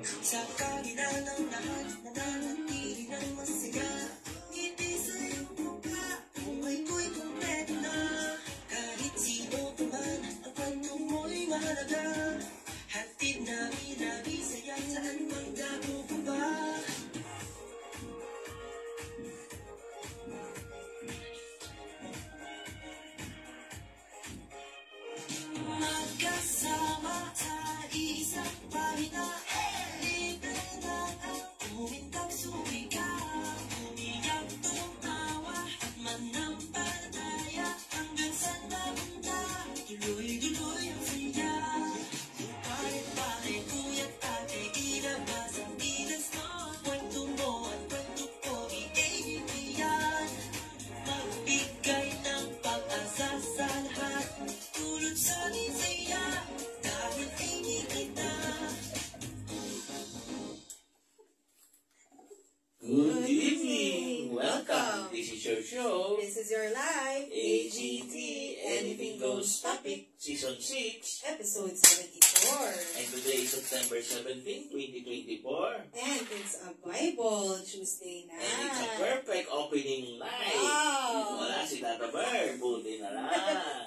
Sa kabila ng lahat, nananatili ng masaya. Ngiti sa iyong mukha, buhay ko'y kumpleto na. Kahit sino pa man, ang kwento mo'y mahalaga. Hatid namin lagi saya, saan magdako pa ba? Magkasama sa isang pamina. Libre na ang umintang sumika. Umiyak, tumawa at manampalataya. Hanggang sa napunta, tuloy-tuloy ang saya. Kahit bakit kuya't ate, ilabas ang tilas mo. Kwento mo at kwento ko, i-ibigyan. Magbigay ng pag-asa sa lahat. Tulad sa nisaya, dahil hindi kita. Good evening! Welcome! This is your show, This is your live AGT Anything Goes Topic, Season 6. episode 74. And today is September 17, 2024. And it's a Bible Tuesday na. And it's a perfect opening night. Wow! Wala si Tata Bird, buti na lang.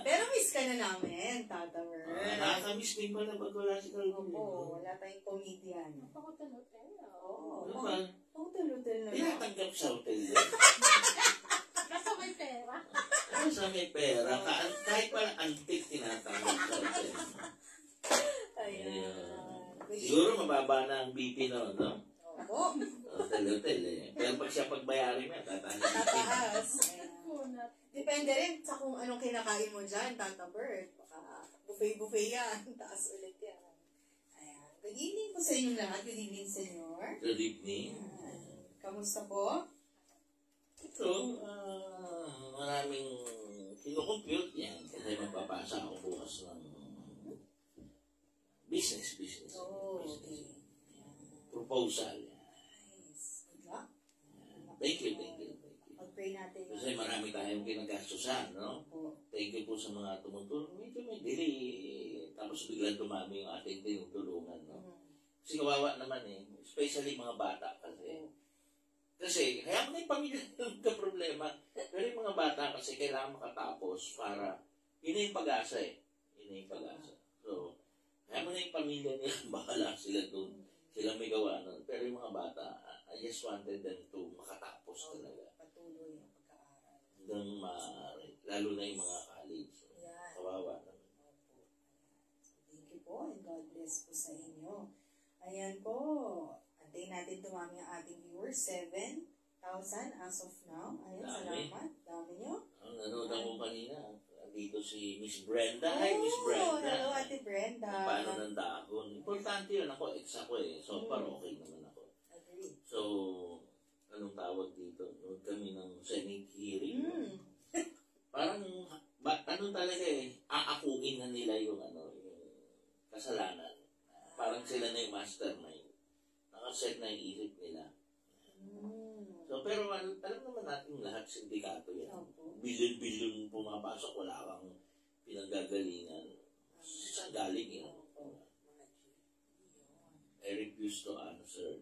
Pero miss ka na namin, Tata Mer. Nakakamiss din pala pag wala si Tata Bird. Oo, wala tayong comedian. Pakutan-hotel. Oo. Ano ba? Hotel-hotel na lang. Tinatanggap sa hotel din. Kaso may pera. Ano sa may pera? Kahit pala antik tinatanggap sa hotel. Ayan. Siguro mababa na ang BP noon, no? Oo. Hotel eh. Pero pag siya pagbayarin mo, tataas. Tataas. Ayan. Kunat. Depende rin sa kung anong kinakain mo dyan, Tata Bird. Baka buffet yan. Taas ulit yan. Ayan. Good evening po sa inyong lahat. Good evening, Senyor. Good evening. Kamusta po? Ito, maraming kinukompute yan. Kasi magpapasa ako bukas ng business. Oh, Business. okay. Proposal. Nice. Good luck. Thank you. Pag-pray natin. Kasi marami tayong pinagastusan, no? Po. Thank you po sa mga tumutulong. Medyo may delay. Tapos biglang dumami yung ating tinutulungan, no? Kasi kawawa naman eh. Especially mga bata kasi. Kasi, kaya mo na yung pamilya yung problema. Pero yung mga bata kasi kailangan makatapos para, yun na yung pag-asa eh. Yun na yung pag-asa. So, kaya mo na yung pamilya nila, bahala sila dun. Sila may gawa nun. Pero yung mga bata, I just wanted them to makatapos talaga. Patuloy ang pag-aaral. Hanggang maaari. Lalo na yung mga college. So, Ayan. kawawa naman. Opo. So, thank you po and God bless po sa inyo. Ayan po. Antayin natin dumami ang ating viewers. 7,000 as of now. Ayan, Dami. salamat. Dami nyo. Ang nanood ako kanina, dito si Miss Brenda. Hi, Miss Brenda. Hello, Ate Brenda. Paano ng dahon? Importante yun. Ako, ex ako eh. So, parang okay naman ako. Agree. So, anong tawag dito? Nood kami ng Senate hearing. Parang, ano talaga eh, aakuin na nila yung yung kasalanan. Parang sila na yung mastermind. Nakaset na yung isip nila. So, pero alam naman natin lahat sindikato yan. Opo. Bilyon-bilyon pumapasok, wala kang pinanggagalingan. Saan galing yun? I refuse to answer.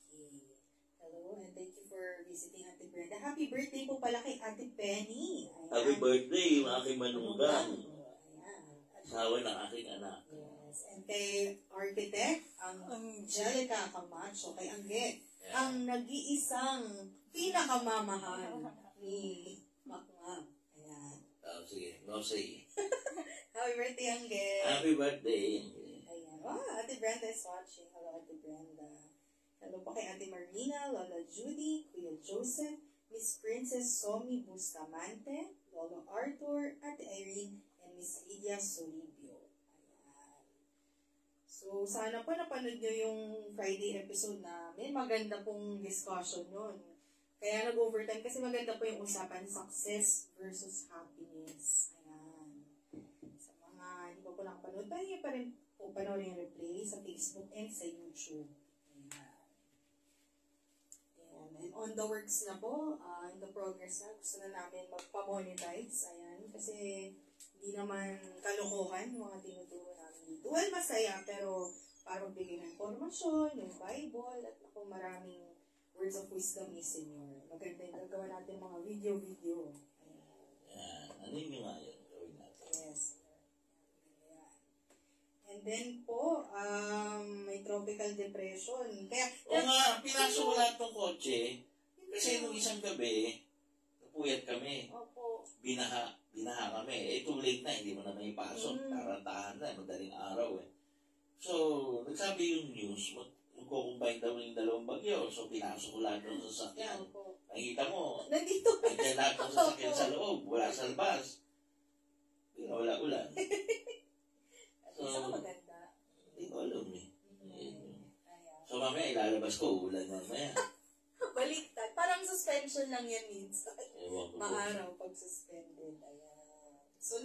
Okay. Hello, and thank you for visiting Ate Brenda. Happy birthday po pala kay Ate Penny. Ayan. Happy birthday, yung aking manugang. Ayan. Asawa ng aking anak. Yes. And kay Architect, ang Angelica Camacho, kay Angge, Yeah. ang nag-iisang pinakamamahal ni Makmam. Ayan. Oh, sige, no say. Happy birthday, Angge. Happy birthday. Ayan. Oh, Ate Brenda is watching. Hello, Ate Brenda. Hello po kay Ate Marina, Lola Judy, Kuya Joseph, Miss Princess Somi Bustamante, Lolo Arthur, Ate Irene, and Miss Lydia Solibio. Ayan. So, sana po napanood nyo yung Friday episode namin. Maganda pong discussion nun. Kaya nag-overtime kasi maganda po yung usapan, success versus happiness. Ayan. Sa mga hindi pa po nakapanood, pwede pa rin po panoorin yung replay sa Facebook and sa YouTube. Ayan. And on the works na po, in the progress na, gusto na namin magpa-monetize. Ayan. Kasi hindi naman kalokohan yung mga tinuturo namin Dual masaya, pero para magbigay ng informasyon, yung Bible, at ako maraming words of wisdom ni Senyor. Maganda yung gagawa natin mga video-video. Yan. Ano yung nga yun? Gawin natin. Yes. Ayan. And then po, may tropical depression. Kaya, O nga, pinasok ko lahat ng kotse. Kasi nung isang gabi, napuyat kami. Opo. Binaha kami. Too late na, hindi mo na may pasok. Tarantahan na, madaling araw eh. So, nagsabi yung news, magkukumbine daw yung dalawang bagyo. So, pinasok ko lahat ng sasakyan. Opo. Nakita mo, Nandito. nandiyan lahat ng sasakyan sa loob, wala sa labas. Wala ulan. Isa maganda. Hindi ko alam eh. Ayan. So, mamaya ilalabas ko, ulan mamaya. Baliktad. Parang suspension lang yan minsan. Ewan ko. Maaraw pag suspended. Ayan. So,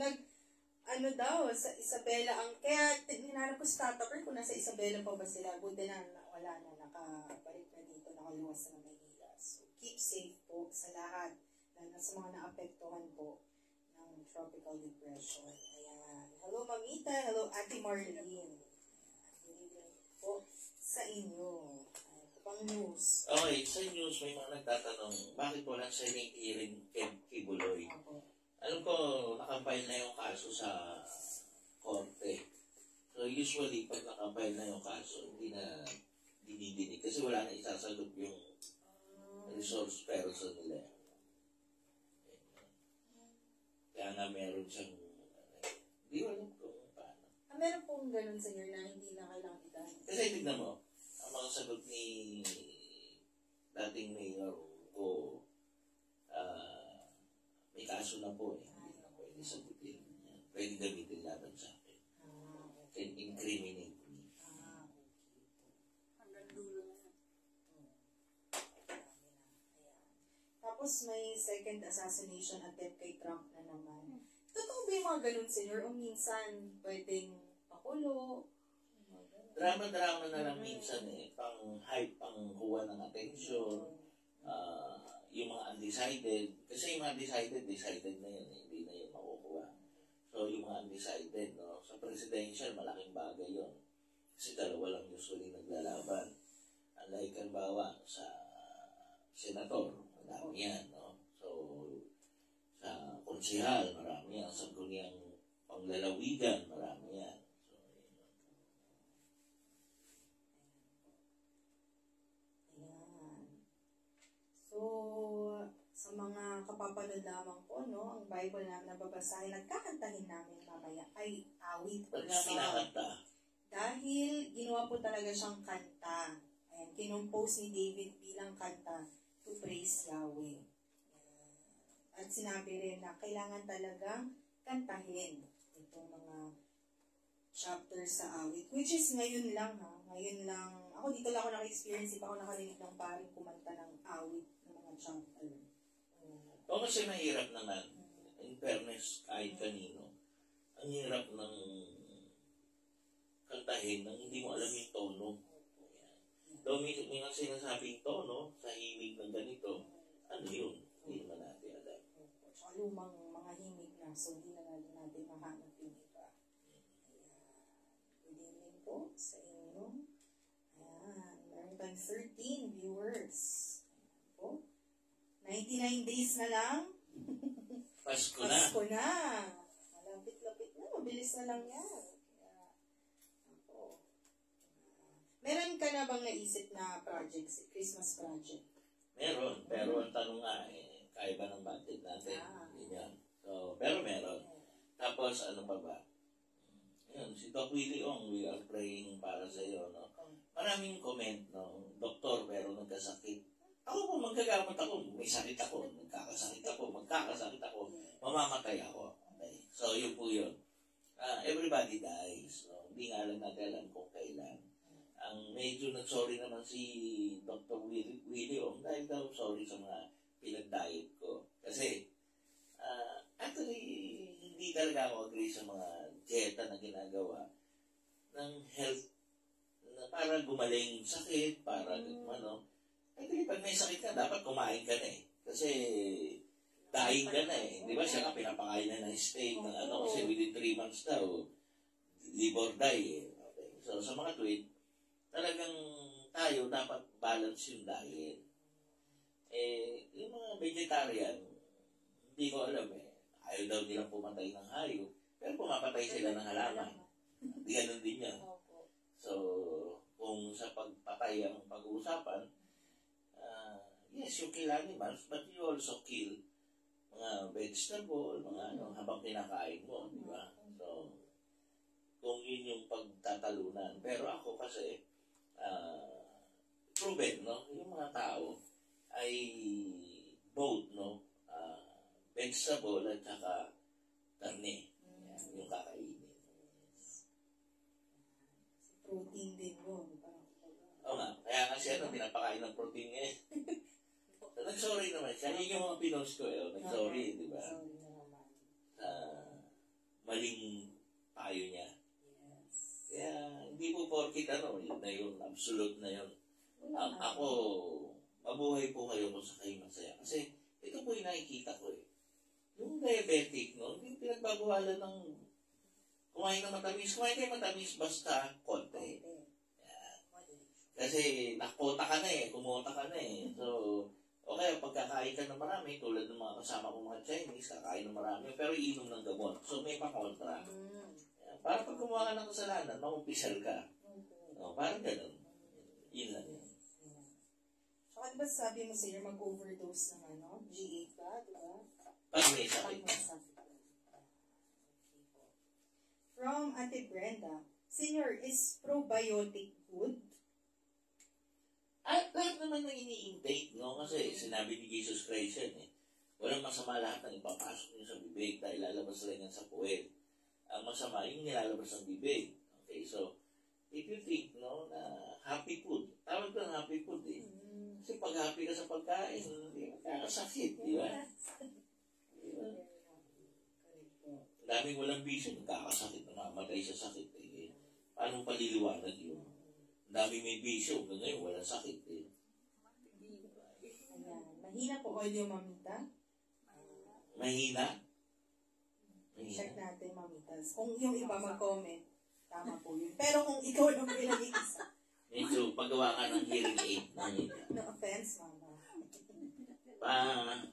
sa Isabela kaya hinanap ko sa Tataper kung nasa Isabela pa ba sila. Buti na wala na, nakabalik na dito, nakaluwas na Manila. So, keep safe po sa lahat. Lalo sa mga naapektuhan po ng tropical depression. Ayan. Hello, Mamita. Hello, Ate Marlene. Ayan. Good evening po sa inyo. Pang news. Okay, sa news may mga nagtatanong, bakit walang Senate hearing kay Kibuloy? Alam ko, nakampile na yung kaso sa korte. So usually, pag nakampile na yung kaso, hindi na dinidinig. Kasi wala na isasagot yung resource person nila. Kaya nga meron siyang, hindi ko alam kung paano. Meron pong ganun, Senyor, na hindi na kailangan itahan. Kasi tignan mo, ang mga sagot ni dating mayor ko, may kaso na po eh. Hindi na pwede sagutin. Pwede gamitin laban sa akin. Can incriminate me. Hanggang dulo na. Tapos may second assassination attempt kay Trump na naman. Totoo ba yung mga ganun, Senyor? O minsan, pwedeng pakulo? Drama-drama na lang minsan eh. Pang-hype, pang-kuha ng atensyon. Yung mga undecided. Kasi yung mga decided na yun. Hindi na yun makukuha. So yung mga undecided, no? Sa presidential, malaking bagay yun. Kasi dalawa lang usually naglalaban. Unlike halimbawa sa senator, marami yan, no? So sa konsehal, marami yan. Sa kuniyang panglalawigan, marami yan. So, sa mga kapapanood lamang po, no, ang Bible na nababasahin at kakantahin namin mamaya ay awit Ba't or nga song. pinakanta? Dahil ginawa po talaga siyang kanta. Ayan, kinumpose ni David bilang kanta to praise Yahweh. At sinabi rin na kailangan talagang kantahin itong mga chapters sa awit. Which is ngayon lang, ha? Ngayon lang. Ako dito lang ako naka-experience. Di pa ako nakarinig ng paring kumanta ng awit ng mga chapter. O kasi mahirap naman. In fairness, kahit kanino. Ang hirap ng kantahin nang hindi mo alam yung tono. Daw may nga sinasabing tono sa himig ng ganito. Ano yun? Hindi naman natin alam. Tsaka lumang mga himig na. So, hindi na natin mahanap yung iba. Good evening po sa inyo. Ayan. Meron tayong 13 viewers. Ayan po. 99 days na lang. Pasko na. Pasko na. Malapit-lapit na. Mabilis na lang yan. Kaya, ako. Meron ka na bang naisip na projects, Christmas project? Meron. Pero ang tanong nga, kaya ba ng budget natin? Hindi yan. So, pero meron. Tapos, ano pa ba? Yun, si Doc Willie Ong, we are praying para sa iyo, no? Maraming comment, no? Doktor, pero nagkasakit. Ako po, magkagamot ako. May sakit ako. Magkakasakit ako. Mamamatay ako. Okay. So, yun po yun. Everybody dies. So, hindi nga lang natin alam kung kailan. Ang medyo nag-sorry naman si Dr. Willie Ong dahil daw sorry sa mga pinag-diet ko. Kasi, actually, hindi talaga ako agree sa mga dieta na ginagawa ng health na para gumaling yung sakit, para ano. Actually, pag may sakit ka, dapat kumain ka na eh. Kasi, dying ka na eh. Di ba siya nga pinapakain na ng steak, ng ano, kasi within 3 months daw, live or die eh. Okay. So, sa mga tweet, talagang tayo dapat balance yung diet. Yung mga vegetarian, hindi ko alam eh. Ayaw daw nilang pumatay ng hayop, pero pumapatay sila ng halaman. Hindi ganun din yan. So, kung sa pagpatay ang pag-uusapan, yes, you kill animals, but you also kill mga vegetable, mga ano, habang kinakain mo, di ba? So, kung yun yung pagtatalunan. Pero ako kasi, proven, no? Yung mga tao ay both, no? Vegetable at saka karne. Yan, yung kakainin. Protein din yun. Oo nga. Kaya kasi ano, pinapakain ng protein niya eh. So, nag-sorry naman siya. Yun yung mga pinost ko eh. Nag-sorry, di ba? Maling payo niya. Kaya hindi po porkit ano, yun na yun. Absolute na yun. Ako, mabuhay po kayo kung sa kayo masaya. Kasi ito po yung nakikita ko eh. Yung diabetic, no? Hindi pinagbabawalan ng kumain ng matamis. Kumain kayo matamis basta konti. Kasi nakota ka na eh, kumota ka na eh. So, okay, pagkakain ka ng marami, tulad ng mga kasama kong mga Chinese, kakain ng marami, pero iinom ng gamot. So, may pakontra. Para pag gumawa ka ng kasalanan, maumpisal ka. No, parang ganun. Yun lang yun. So, ano ba sabi mo sa'yo, mag-overdose ng ano? G8 ba, di ba? Pag may sakit. From Ate Brenda, Senior, is probiotic good? At lahat naman ng ini-intake, no? Kasi sinabi ni Jesus Christ yan eh. Walang masama lahat ng ipapasok niyo sa bibig dahil lalabas lang yan sa puwet. Ang masama, yung nilalabas ng bibig. Okay, so, if you think, no, na happy food, tawag ko ng happy food eh. Kasi pag happy ka sa pagkain, hindi makakasakit, di ba? Daming walang bisyo, nagkakasakit, namamatay sa sakit eh. Paano paliliwanag yun? Dami may bisyo, ngayon walang sakit eh. Ayan. Mahina po audio, Mamita. Mahina? Check natin, Mamitas. Kung yung iba mag-comment, tama po yun. Pero kung ikaw lang pinag-iisa. Medyo paggawa ka ng hearing aid. Mahina. No offense, Mama.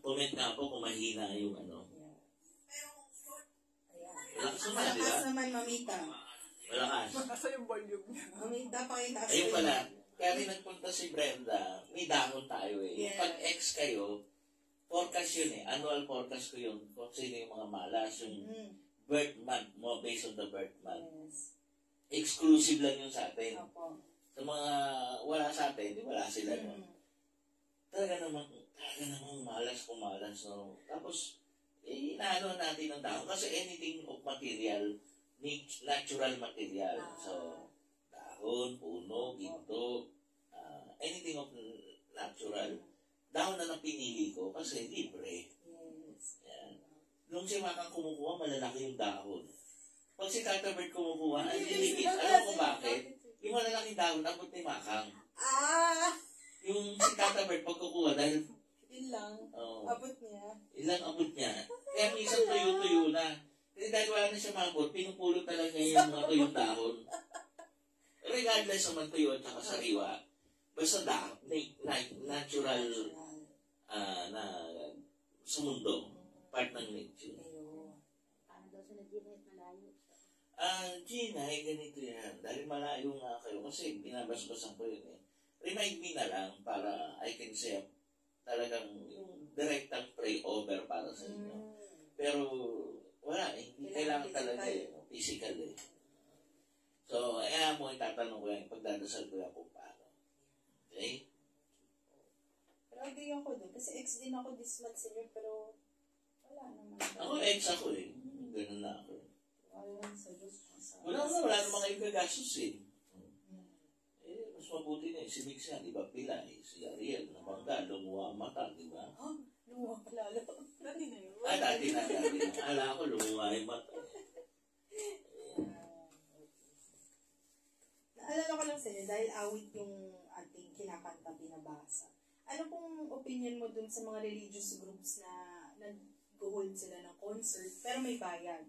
Comment nga po kung mahina yung ano. Ayan. Malakas naman, di ba? Malakas naman, Mamita. Malakas. Nasa yung volume niya. Mamita, pakitaas Ayun pala, kaya rin nagpunta si Brenda, may dahon tayo eh. Yes. Pag ex kayo, forecast yun eh. Annual forecast ko yun. Kung sino yung mga malas, yung birth month mo, based on the birth month. Yes. Exclusive lang yun sa atin. Opo. Sa mga wala sa atin, di wala sila. No? Talaga namang malas kung malas. No? Tapos, inaano natin ng dahon. Kasi anything of material, natural material. So, dahon, puno, ginto, anything of natural. Dahon na lang pinili ko kasi libre. Yes. Yan. Nung si Makang kumukuha, malalaki yung dahon. Pag si Tata Bird kumukuha, ay liligit. Alam ko bakit? Yung malalaki dahon, abot ni Makang. Yung si Tata Bird, pag kukuha, dahil Yun lang. Abot niya. ilang abot niya. Kaya minsan tuyo-tuyo na. Kasi dahil wala na siya mabot, pinupulot talaga niya yung mga tuyong dahon. Regardless naman tuyo at saka sariwa, basta natural na sa mundo, part ng nature. Paano daw sa nag-init malayo? Gina, ganito yan. Dahil malayo nga kayo, kasi binabasbasan ko yun eh. Remind me na lang para I can say talagang yung direktang pray over para sa inyo. Pero wala eh. Hindi kailangan talaga eh. Physical eh. So, mo itatanong ko yan. Pagdadasal ko yan kung paano. Okay? Pero agree ako doon. Kasi ex din ako this month senior, pero wala naman. Ako ex ako eh. Ganun na ako eh. Wala sa Diyos. Wala naman kayong gagastos eh. Mas mabuti na eh. Si Mix yan, di ba? Pila eh. Si Ariel, nabangga, lumuha ang mata, di ba? Luwa ka lalo. Dati na yun. Dati na. Ala ko, lumuha yung mata. Naalala ko lang sa'yo, dahil awit yung ating kinakanta, binabasa. Ano pong opinion mo dun sa mga religious groups na nag-hold sila ng concert, pero may bayad?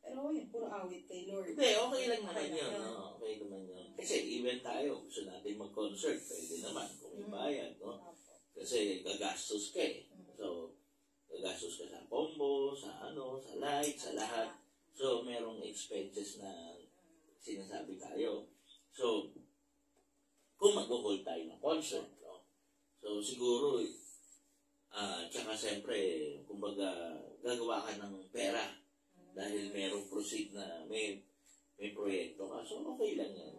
Pero yun, puro awit kay Lord. Hindi, okay lang naman Okay yun. lang No? Okay naman yun. Kasi even tayo, gusto natin mag-concert, pwede naman kung may bayad. No? Opo. Kasi gagastos ka eh. So, gagastos ka sa combo, sa sa light, sa lahat. So, merong expenses na sinasabi tayo. So, kung mag-hold tayo ng concert, no? So, siguro, tsaka siyempre, kumbaga, gagawa ka ng pera dahil merong proceed na may proyekto ka. So, okay lang yan.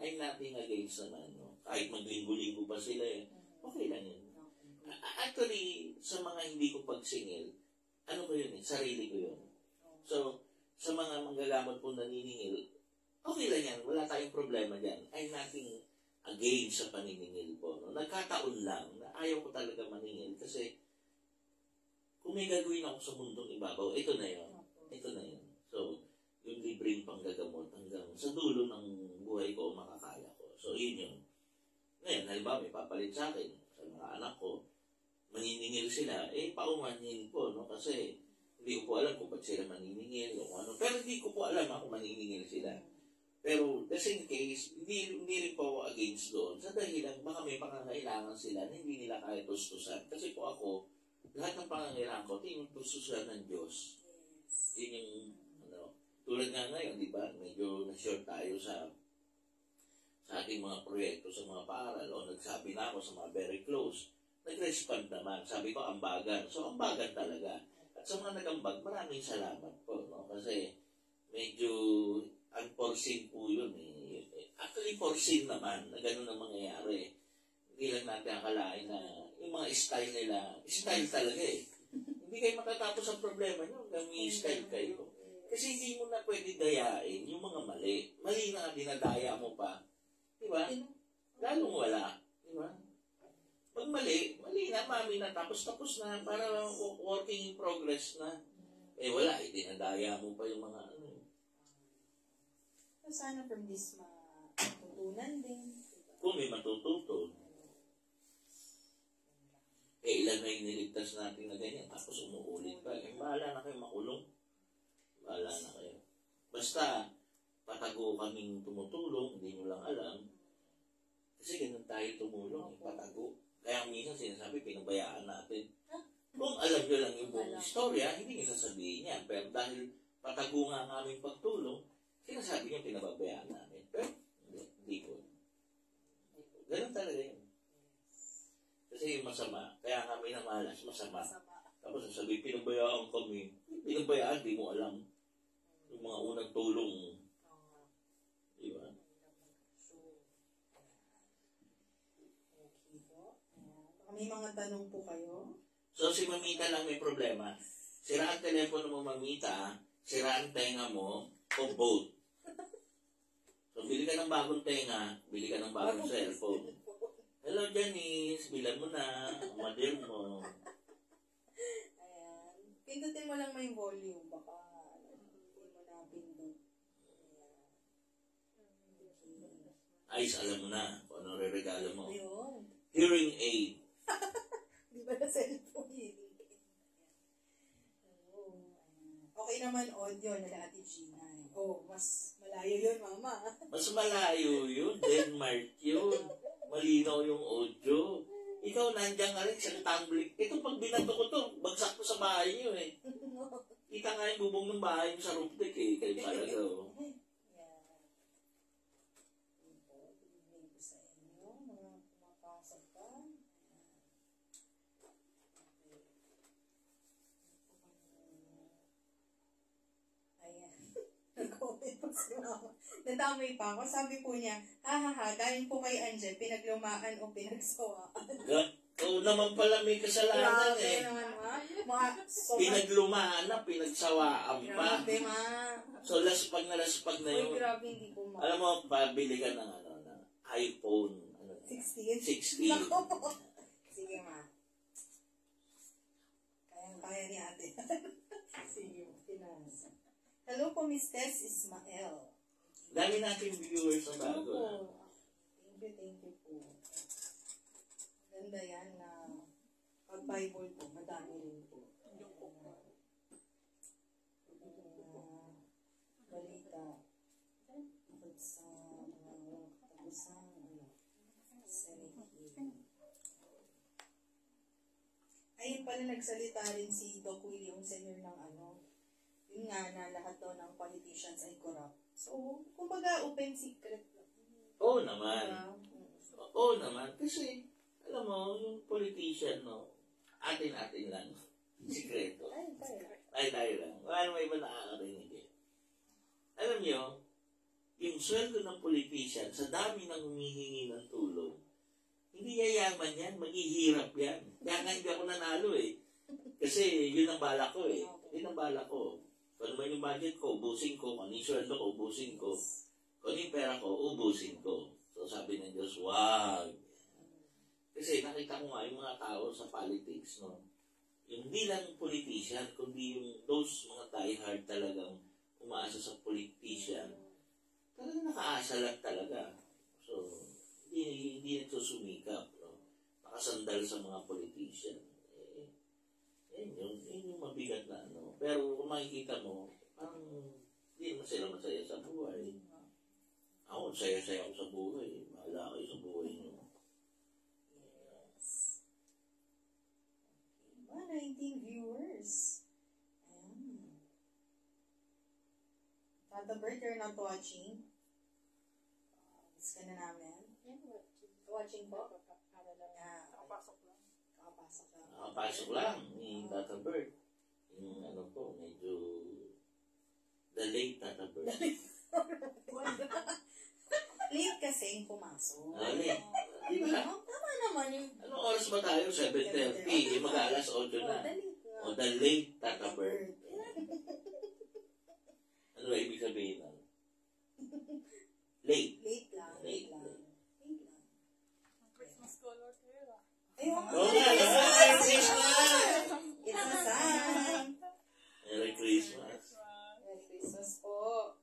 I'm nothing against naman. No? Kahit maglinggo-linggo pa sila okay lang yan. Actually, sa mga hindi ko pagsingil, ano ko yun sarili ko yun. So, sa mga manggagamot po naniningil, okay lang yan. Wala tayong problema dyan. I'm nothing against sa paniningil po. No? Nagkataon lang na ayaw ko talaga maningil kasi kung may gagawin ako sa mundong ibabaw, ito na yun. Ito na yun. So, yung libreng panggagamot hanggang sa dulo ng buhay ko o makakaya ko. So, yun yun. Ngayon, halimbawa, may papalit sa akin, sa mga anak ko, maniningil sila, paumanhin ko, no? Kasi hindi ko po alam kung ba't sila maniningil o ano. Pero hindi ko po alam kung maniningil sila. Pero, just in case, hindi rin po ako against doon. Sa dahilan, baka may pangangailangan sila na hindi nila kaya tustusan. Kasi po ako, lahat ng pangangailangan ko, ito yung tustusan ng Diyos. Yun yung, tulad nga ngayon, di ba, medyo na-short tayo sa ating mga proyekto sa mga paaral o nagsabi na ako sa mga very close. Nag-respond naman. Sabi ko, ambagan. So, ambagan talaga. At sa mga nag-ambag, maraming salamat po. No? Kasi medyo unforeseen po yun. Actually, foreseen naman na gano'n ang mangyayari. Hindi lang natin akalain na yung mga style nila, style talaga eh. Hindi kayo matatapos ang problema nyo hanggang may style kayo. Kasi hindi mo na pwede dayain yung mga mali. Mali na dinadaya mo pa. Di ba? Lalong wala. Di ba? Pag mali na, mami na, tapos na, para working in progress na. Wala, dinadaya mo pa yung mga So, sana from this matutunan din. Diba? Kung may matututo. Ilan na yung niligtas natin na ganyan, tapos umuulit pa. Bahala na kayo makulong. Bahala na kayo. Basta, patago kaming tumutulong, hindi nyo lang alam. Kasi ganun tayo tumulong, patago. Kaya minsan sinasabi, pinabayaan natin. Kung alam nyo lang yung buong istorya, hindi nyo sasabihin yan. Pero dahil patago nga ang aming pagtulong, sinasabi nyo, pinababayaan namin. Pero, hindi ko. Ganun talaga yun. Kasi yung masama, kaya kami na malas, masama. Tapos sasabihin, pinabayaan kami. Pinabayaan, di mo alam. Yung mga unang tulong. Di ba? Baka may mga tanong po kayo. So, si Mamita lang may problema. Sira ang telepono mo, Mamita. Sira ang tenga mo. O both. So, bili ka ng bagong tenga. Bili ka ng bagong cellphone. Hello, Janice. Bilan mo na. Madir mo. Ayan. Pindutin mo lang may volume. Baka hindi mo na pindut. Ayos, alam mo na kung ano re-regalo mo. Ayun. Hearing aid. Di ba na cellphone yun? Okay naman audio na Ate Gina. Mas malayo yun, Mama. Mas malayo yun. Denmark yun. Malinaw yung audio. Ikaw, nandiyan ka rin sa tumbling. Ito, pag binato ko to, bagsak ko sa bahay niyo eh. Kita nga yung bubong ng bahay niyo sa roof deck eh. Kayo talaga oh. Sa inyo, mga pumapasok ka. Ayan. Nag-comment po si Mama. Nadamay pa ako. Sabi po niya, galing po kay Angel, pinaglumaan o pinagsawaan. Oo naman pala may kasalanan eh. naman, Ma. Pinaglumaan na, pinagsawaan pa. Grabe, Ma. So, laspag na yun. Grabe, hindi ko ma. Alam mo, pabili ka ng ng iPhone. 16? 16. Nako po. Sige, Ma. Kaya ni ate. Sige, pinasa. Hello po, Miss Tess Ismael. Dami natin viewers na bago. Thank you po. Ganda yan na pag-Bible po, madami rin po. isang Senate hearing. Ayun pala, nagsalita rin si Doc William Sr. ng yun nga na lahat daw ng politicians ay corrupt. So, kumbaga, open secret. Oo naman. Diba? Oo naman. Kasi, alam mo, yung politician, no, atin-atin lang. Sikreto. Ay, tayo lang. Wala naman iba nakakarinig eh. Alam nyo, yung sweldo ng politician, sa dami ng humihingi ng tulong, hindi yayaman yan, maghihirap yan. Kaya nga hindi ako nanalo eh. Kasi yun ang balak ko eh. Yun ang balak ko. Kung ano man yung budget ko, ubusin ko. Kung ano yung sweldo ko, ubusin ko. Kung ano yung pera ko, ubusin ko. So sabi ng Diyos, wag. Kasi nakita ko nga yung mga tao sa politics, no? Yung hindi lang politician, kundi yung those mga diehard talagang umaasa sa politician, talagang nakaasa lang talaga. So, hindi nagsusumikap, no? Nakasandal sa mga politician. Yun yung mabigat na ano. Pero kung makikita mo, parang hindi naman sila masaya sa buhay. Ako, saya-saya ako sa buhay. Mahala kayo sa buhay nyo. Yes. 19 viewers. Ayan. Tata Bert, you're not watching. Miss ka na namin. Watching po? Nakapasok lang. Kakapasok lang. Nakapasok lang ni Tata Bird. Yung ano po, medyo the late Tata Bird. Late kasi yung pumasok. Late. Diba? Tama naman yung... Anong oras ba tayo? 7:30. Mag-alas 8 na. O the late Tata Bird. Ano ba ibig sabihin nun? Late. Late lang. Late. Christmas color kayo. Ayun. Oo nga, Merry Christmas! It's a sign. Merry Christmas. Merry Christmas po.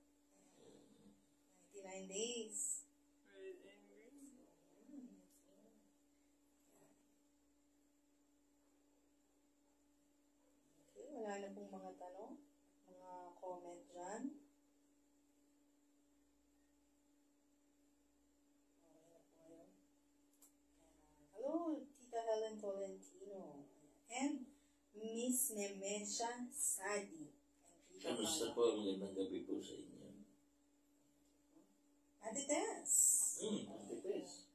99 days. Red and green. Okay, wala na pong mga tanong, mga comment dyan. Hello, Tita Helen Tolentino. And Miss Nemesha Sadi. And Tita Kamusta Mala. po? Magandang gabi po sa inyo. Ate Tess. Ate Tess.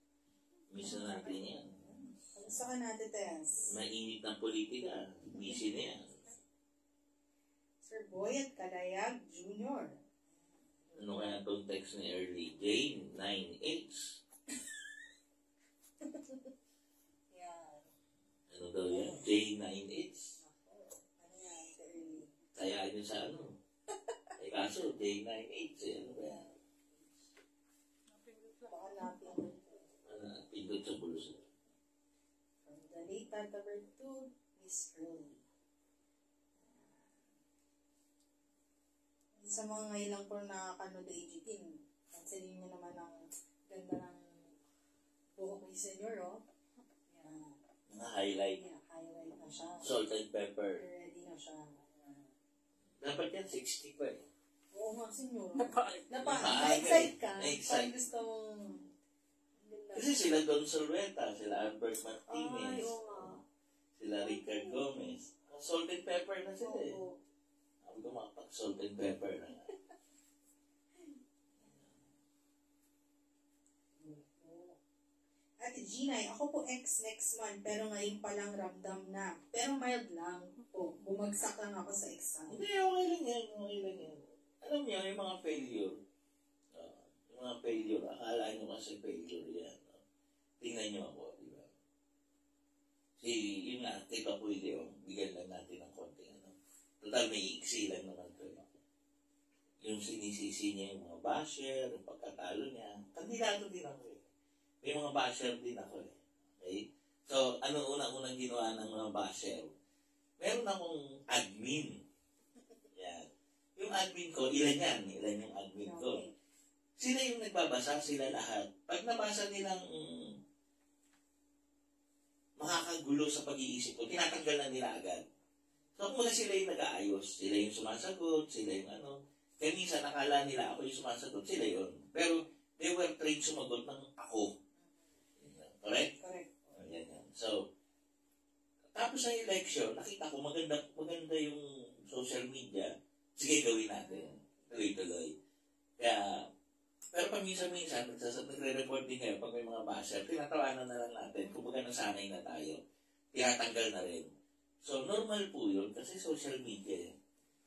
Miss na natin yan. Kamusta ka na, Ate Tess? Mainit ng politika. Busy na yan. Sir Boyet Kadayag Jr. Ano kaya itong text ni Early? Jane, 9H. Yan. Ano daw yan? J9H. Ano yan, Sir Early? Kaya nyo sa ano? Eh kaso, J9H. Ano ba yan? Baka napin. Pindot sa bulsa. From the late Tata Bird to Miss Early. Sa mga ngayon lang po nakakanood AGT, pansinin nyo naman ang ganda ng buhok ni Senyor, oh. Yan. Mga highlight. Yan, highlight na siya. Salt and pepper. Ready na siya. Yan. Dapat yan, 60 pa eh. Oo nga, Senyor. Napaalit. Na-excite ka. Na-excite. Parang gusto mong... Kasi sila Don Solventa, sila Albert Ay, Martinez, oo nga. sila Richard Gomez. Salt and pepper na sila eh. Oo. Ako gumapak salt and pepper na nga. Ate Gina, ako po next month, pero ngayon palang ramdam na. Pero mild lang po. Bumagsak lang ako sa exam. Hindi, okay lang yan, okay lang yan. Alam niyo, yung mga failure, yung mga failure, akala nyo kasi failure yan. Tingnan nyo ako, di ba? Yun nga, Tita Pwede, bigyan lang natin ng konting ano. Total, may iksi lang naman to. Yung sinisisi niya yung mga basher, yung pagkatalo niya. Kandidato din ako eh. May mga basher din ako eh. Okay? So, ano unang-unang ginawa ng mga basher? Meron akong admin. Yan. Yung admin ko, ilan yan? Ilan yung admin ko? Okay. Sila yung nagbabasa, sila lahat. Pag nabasa nilang makakagulo sa pag-iisip ko, tinatanggal na nila agad. So, kung sila yung nag-aayos, sila yung sumasagot, sila yung ano. Kaya minsan, nakala nila ako yung sumasagot, sila yun. Pero, they were trained sumagot ng ako. Correct? Correct. Yan. So, tapos sa election, nakita ko maganda yung social media. Sige, gawin natin. Tuloy-tuloy. Kaya, pero paminsan-minsan, nagre-report din kayo pag may mga basher, tinatawanan na lang natin. Kumbaga nasanay na tayo. Tinatanggal na rin. So, normal po yun kasi social media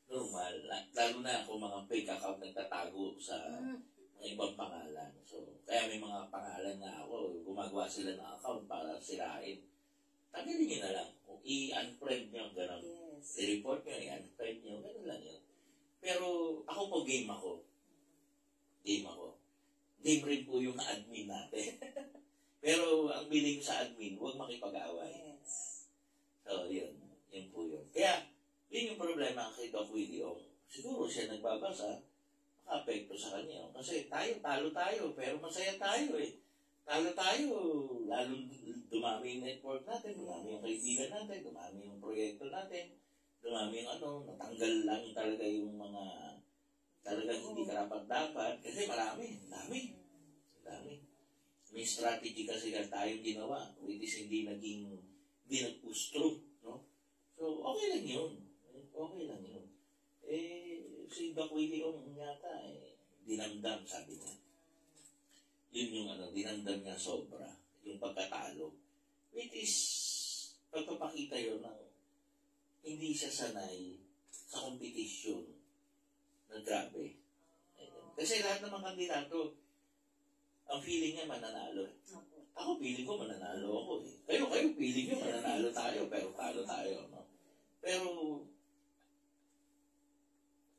normal. Lalo na kung mga fake account nagtatago sa mga ibang pangalan. So, kaya may mga pangalan na ako, gumagawa sila ng account para sirain. Tanggalin nyo na lang. I-unfriend nyo, gano'n. Yes. I-report nyo, i-unfriend nyo, gano'n lang yun. Pero ako po, game ako. Game rin po yung admin natin. Pero ang biling sa admin, huwag makipag-away. Yes. So, yun. Yun po yun. Kaya, yun yung problema kay Doc Willie Ong. Siguro siya nagbabasa, maka-apekto sa kanya. Kasi talo tayo, pero masaya tayo eh. Talo tayo, lalo dumami yung network natin, dumami yung kaibigan natin, dumami yung proyekto natin, dumami yung natanggal lang talaga yung mga talagang hindi karapat-dapat. Kasi dami. May strategy kasi tayong ginawa, which is hindi nag-push through, no? So, okay lang yun. Si Doc Willie Ong yata, dinamdam, sabi niya. Yun yung dinamdam niya sobra, yung pagkatalo. Which is, pagpapakita yun ng hindi siya sanay sa competition na grabe. Kasi lahat ng mga kandidato, ang feeling niya mananalo. Ako, feeling ko mananalo ako eh. Kayo, feeling niyo mananalo tayo, pero talo tayo. No? Pero,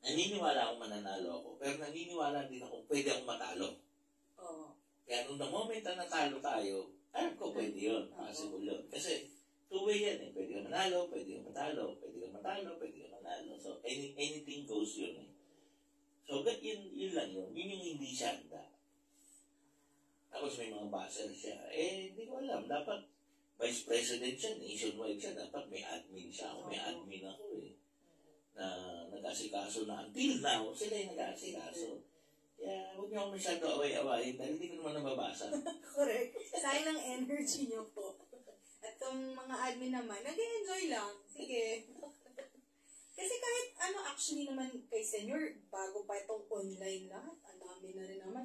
naniniwala akong mananalo ako, pero naniniwala din ako pwede akong matalo. Oo. Kaya nung the moment na natalo tayo, alam ko pwede yun, possible yun. Kasi, two-way yan eh. Pwede ka manalo, pwede ka matalo, pwede ka matalo, pwede ka manalo. So, anything goes yun eh. So, yun lang yun. Yun yung hindi siya handa. Tapos may mga buzzer siya. Hindi ko alam. Dapat, vice president siya, nationwide siya. Dapat may admin siya. Ako, may admin ako eh. Na nag-asikaso na. Until now, sila yung nag-asikaso. Kaya, huwag niyo ako masyado away-awayin dahil hindi ko naman nababasa. Correct. Sayang ng energy niyo po. At yung mga admin naman, nag-enjoy lang. Sige. Kasi kahit actually naman kay senior, bago pa itong online lahat, ang dami na rin naman.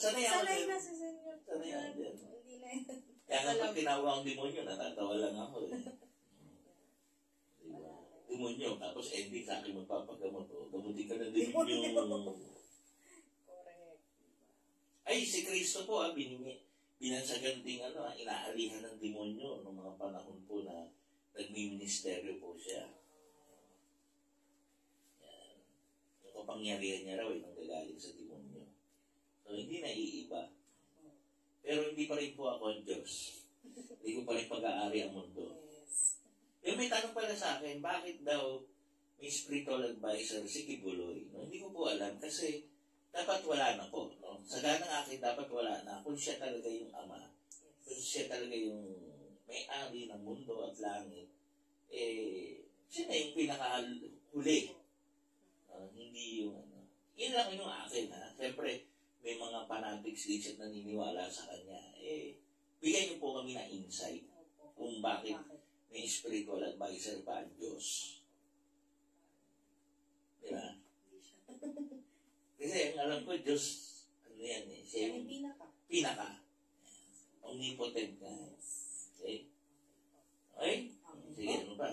Sanay na si senior. Sanay na din. Hindi na yun. Kaya nga pag tinawag ang demonyo, natatawa lang ako eh. Diba? Demonyo, tapos ending sa akin magpapagamot. Gamutin ka na demonyo. Correct. Ay, si Kristo po, binansagan ding inaalihan ng demonyo noong mga panahon po na nagmi-ministeryo po siya. Yan. Yung kapangyarihan niya raw ay nanggagaling sa demonyo. So, hindi naiiba. Pero hindi pa rin po ako ang Diyos. Hindi ko pa rin pag-aari ang mundo. Yes. Yung may tanong pala sa akin, bakit daw may spiritual advisor si Kibuloy? No, hindi ko po alam kasi dapat wala na po. No? Sa ganang akin, dapat wala na. Kung siya talaga yung ama, kung siya talaga yung may-ari ng mundo at langit, siya na yung pinakahuli. Hindi yung Yun lang yung akin, ha? Siyempre, may mga fanatics din siya naniniwala sa kanya. Bigyan niyo po kami ng insight kung bakit may spiritual advisor pa ang Diyos. Diba? Kasi ang alam ko, Diyos, yan eh. Siya yung pinaka. Omnipotent na. Okay? Okay? Sige, ano pa?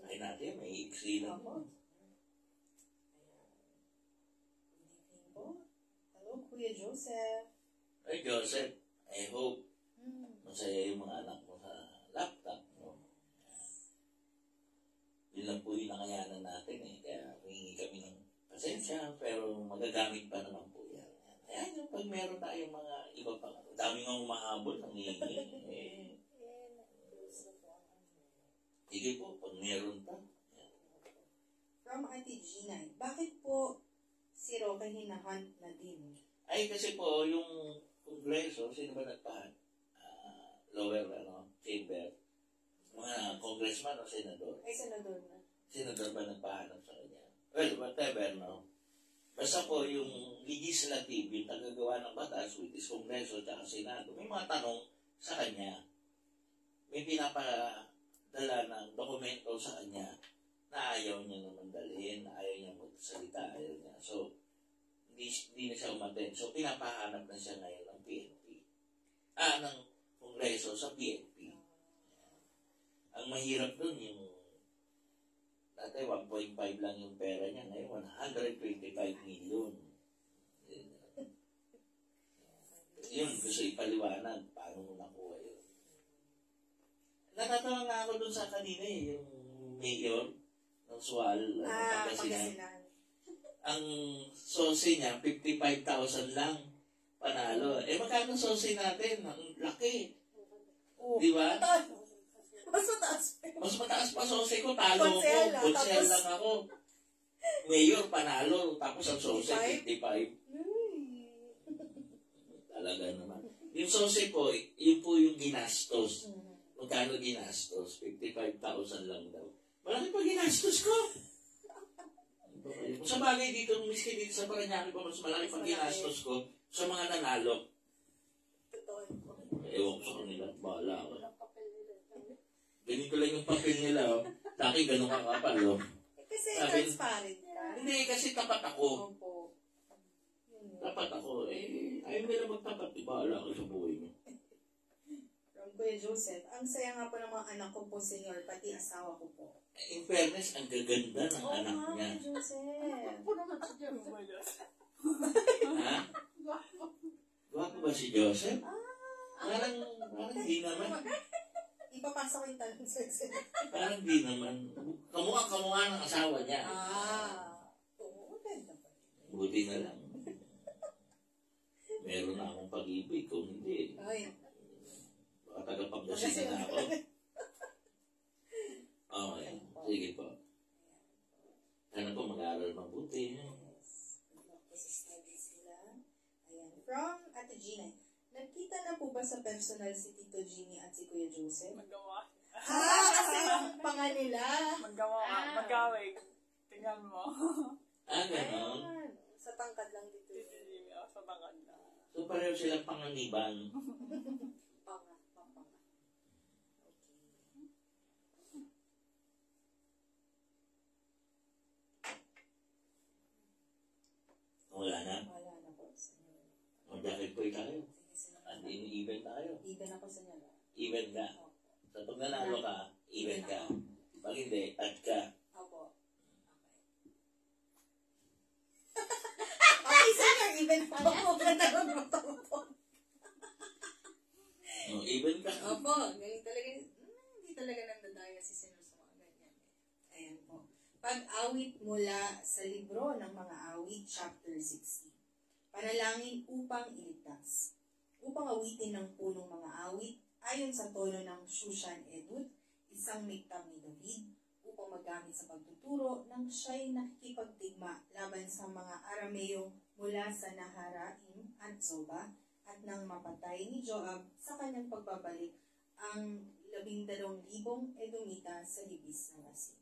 Ay natin, may iksi lang po. Hello, Kuya Joseph. Ay, Joseph, I hope masaya yung mga anak mo sa laptop. No? Yun lang po yung nakayanan natin eh. Kaya humingi kami ng pasensya, pero magagamit pa naman po yan. Kaya yung pag meron tayong mga iba pang dami nga umahabol ng hihingi. Sige po, pag meron pa. From Ate Gina, bakit po si Roque hinahunt na din? Ay, kasi po, yung kongreso, sino ba nagpahan? Lower, chamber. Mga congressman o senador? Ay, senador na. Senador ba nagpahanap sa kanya? Well, whatever, no? Basta po yung legislative, yung tagagawa ng batas, which is Kongreso at Senado, may mga tanong sa kanya. May pinapadala ng dokumento sa kanya na ayaw niya naman dalhin, na ayaw niya magsalita, ayaw niya. So, hindi na siya umaten. So, pinapahanap na siya ngayon ng PNP. Ng Kongreso sa PNP. Ang mahirap dun yung dati 1.5 lang yung pera niya, ngayon 125 million. Yun, gusto ipaliwanag, paano mo nakuha yun. Natatawa nga ako dun sa kanina yung mayor ng Sual, Pangasinan. Ang sose niya, 55,000 lang panalo. Magkano sose natin? Ang laki. Di ba? Mas mataas. Mas mataas pa sose ko, talo ko. Konsel lang ako. Mayor, panalo. Tapos ang sose, 55. Talaga naman. Yung sose po, yun po yung ginastos. Magkano ginastos? 55,000 lang daw. Malaki pa ginastos ko. Kung sa bagay dito, miski dito sa Paranaque pa, mas malaki pang ginastos ko sa mga nanalo. Ewan ko sa kanila, bahala ako. Ganito lang yung papel nila, oh. Sa akin, ganun kakapal, oh. Kasi transparent ka. Hindi, kasi tapat ako. Opo. Tapat ako. Ayaw nila magtapat, bahala ako sa buhay niyo. From Kuya Joseph, ang saya nga po ng mga anak ko po, senyor, pati asawa ko po. In fairness, ang gaganda ng anak niya. Kuya Joseph. Po naman si Oh Joseph. my God. Ha? Gwapo ba si Joseph? Parang di naman. Ipapasa ko yung tanong sa exam. Parang di naman. Kamukha ng asawa niya. Oo, ganda pa. Buti na lang. Meron na akong pag-ibig. Kung hindi, Ay, baka tagapagdasinan na ako. Okay. Sige po. Sana po mag-aaral mabuti. yes. Good luck po sa studies nila. Ayan. From Ate Gina, nagkita na po ba sa personal si Tito Jimmy at si Kuya Joseph? Maggawa. Kasi yung panga nila. Maggawa ka. Magkawig. Tingnan mo. Ganon. Ayan. Sa tangkad lang dito. Tito Jimmy, sa bangad na. So pareho silang panganiban. Panga. Okay. Wala na. Wala na po, senyor. Mag-jacket po tayo. Sige, senyor. And even tayo. Even ako, senyor. Even ka. Opo. So pag nanalo ka, even ka. Pag hindi, at ka. Opo. Okay, senyor. Even po. Opo. Even ka. Opo. Ganyan talaga. Hindi talaga nandadaya si senyor sa mga ganyan. Ayan po. Pag-awit mula sa libro ng mga awit, chapter 60. Panalangin upang iligtas. Upang awitin ng punong mga awit, ayon sa tono ng Shushan Edut, isang miktam ni David, upang magamit sa pagtuturo ng siya'y nakikipagtigma laban sa mga Arameyong mula sa Naharaim at Zoba, at nang mapatay ni Joab sa kanyang pagbabalik ang 12,000 Edomita sa libis ng asin.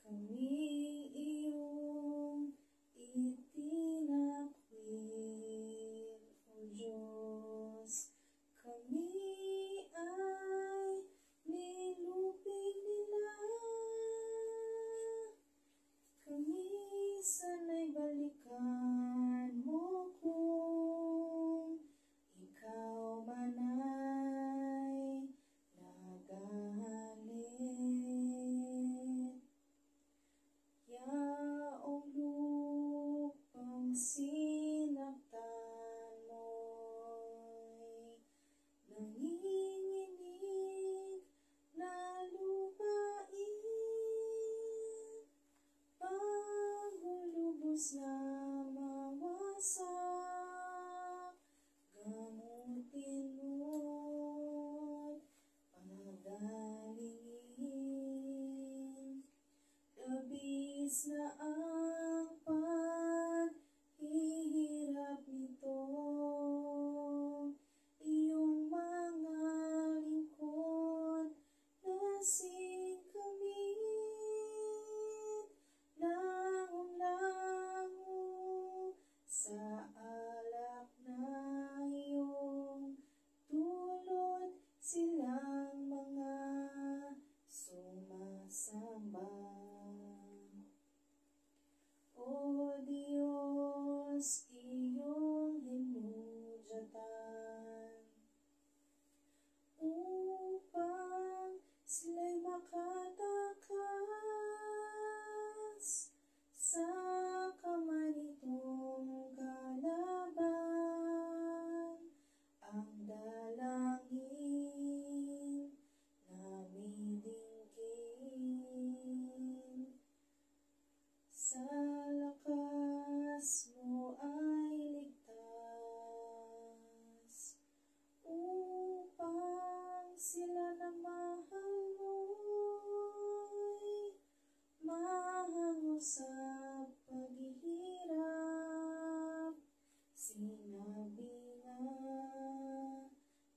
Kami iyong itinakwil, O Diyos. Kami ay nilupig nila. Kami sana'y balikan mo kung ikaw man ay nagalit. Yaong lupa Sinabi nga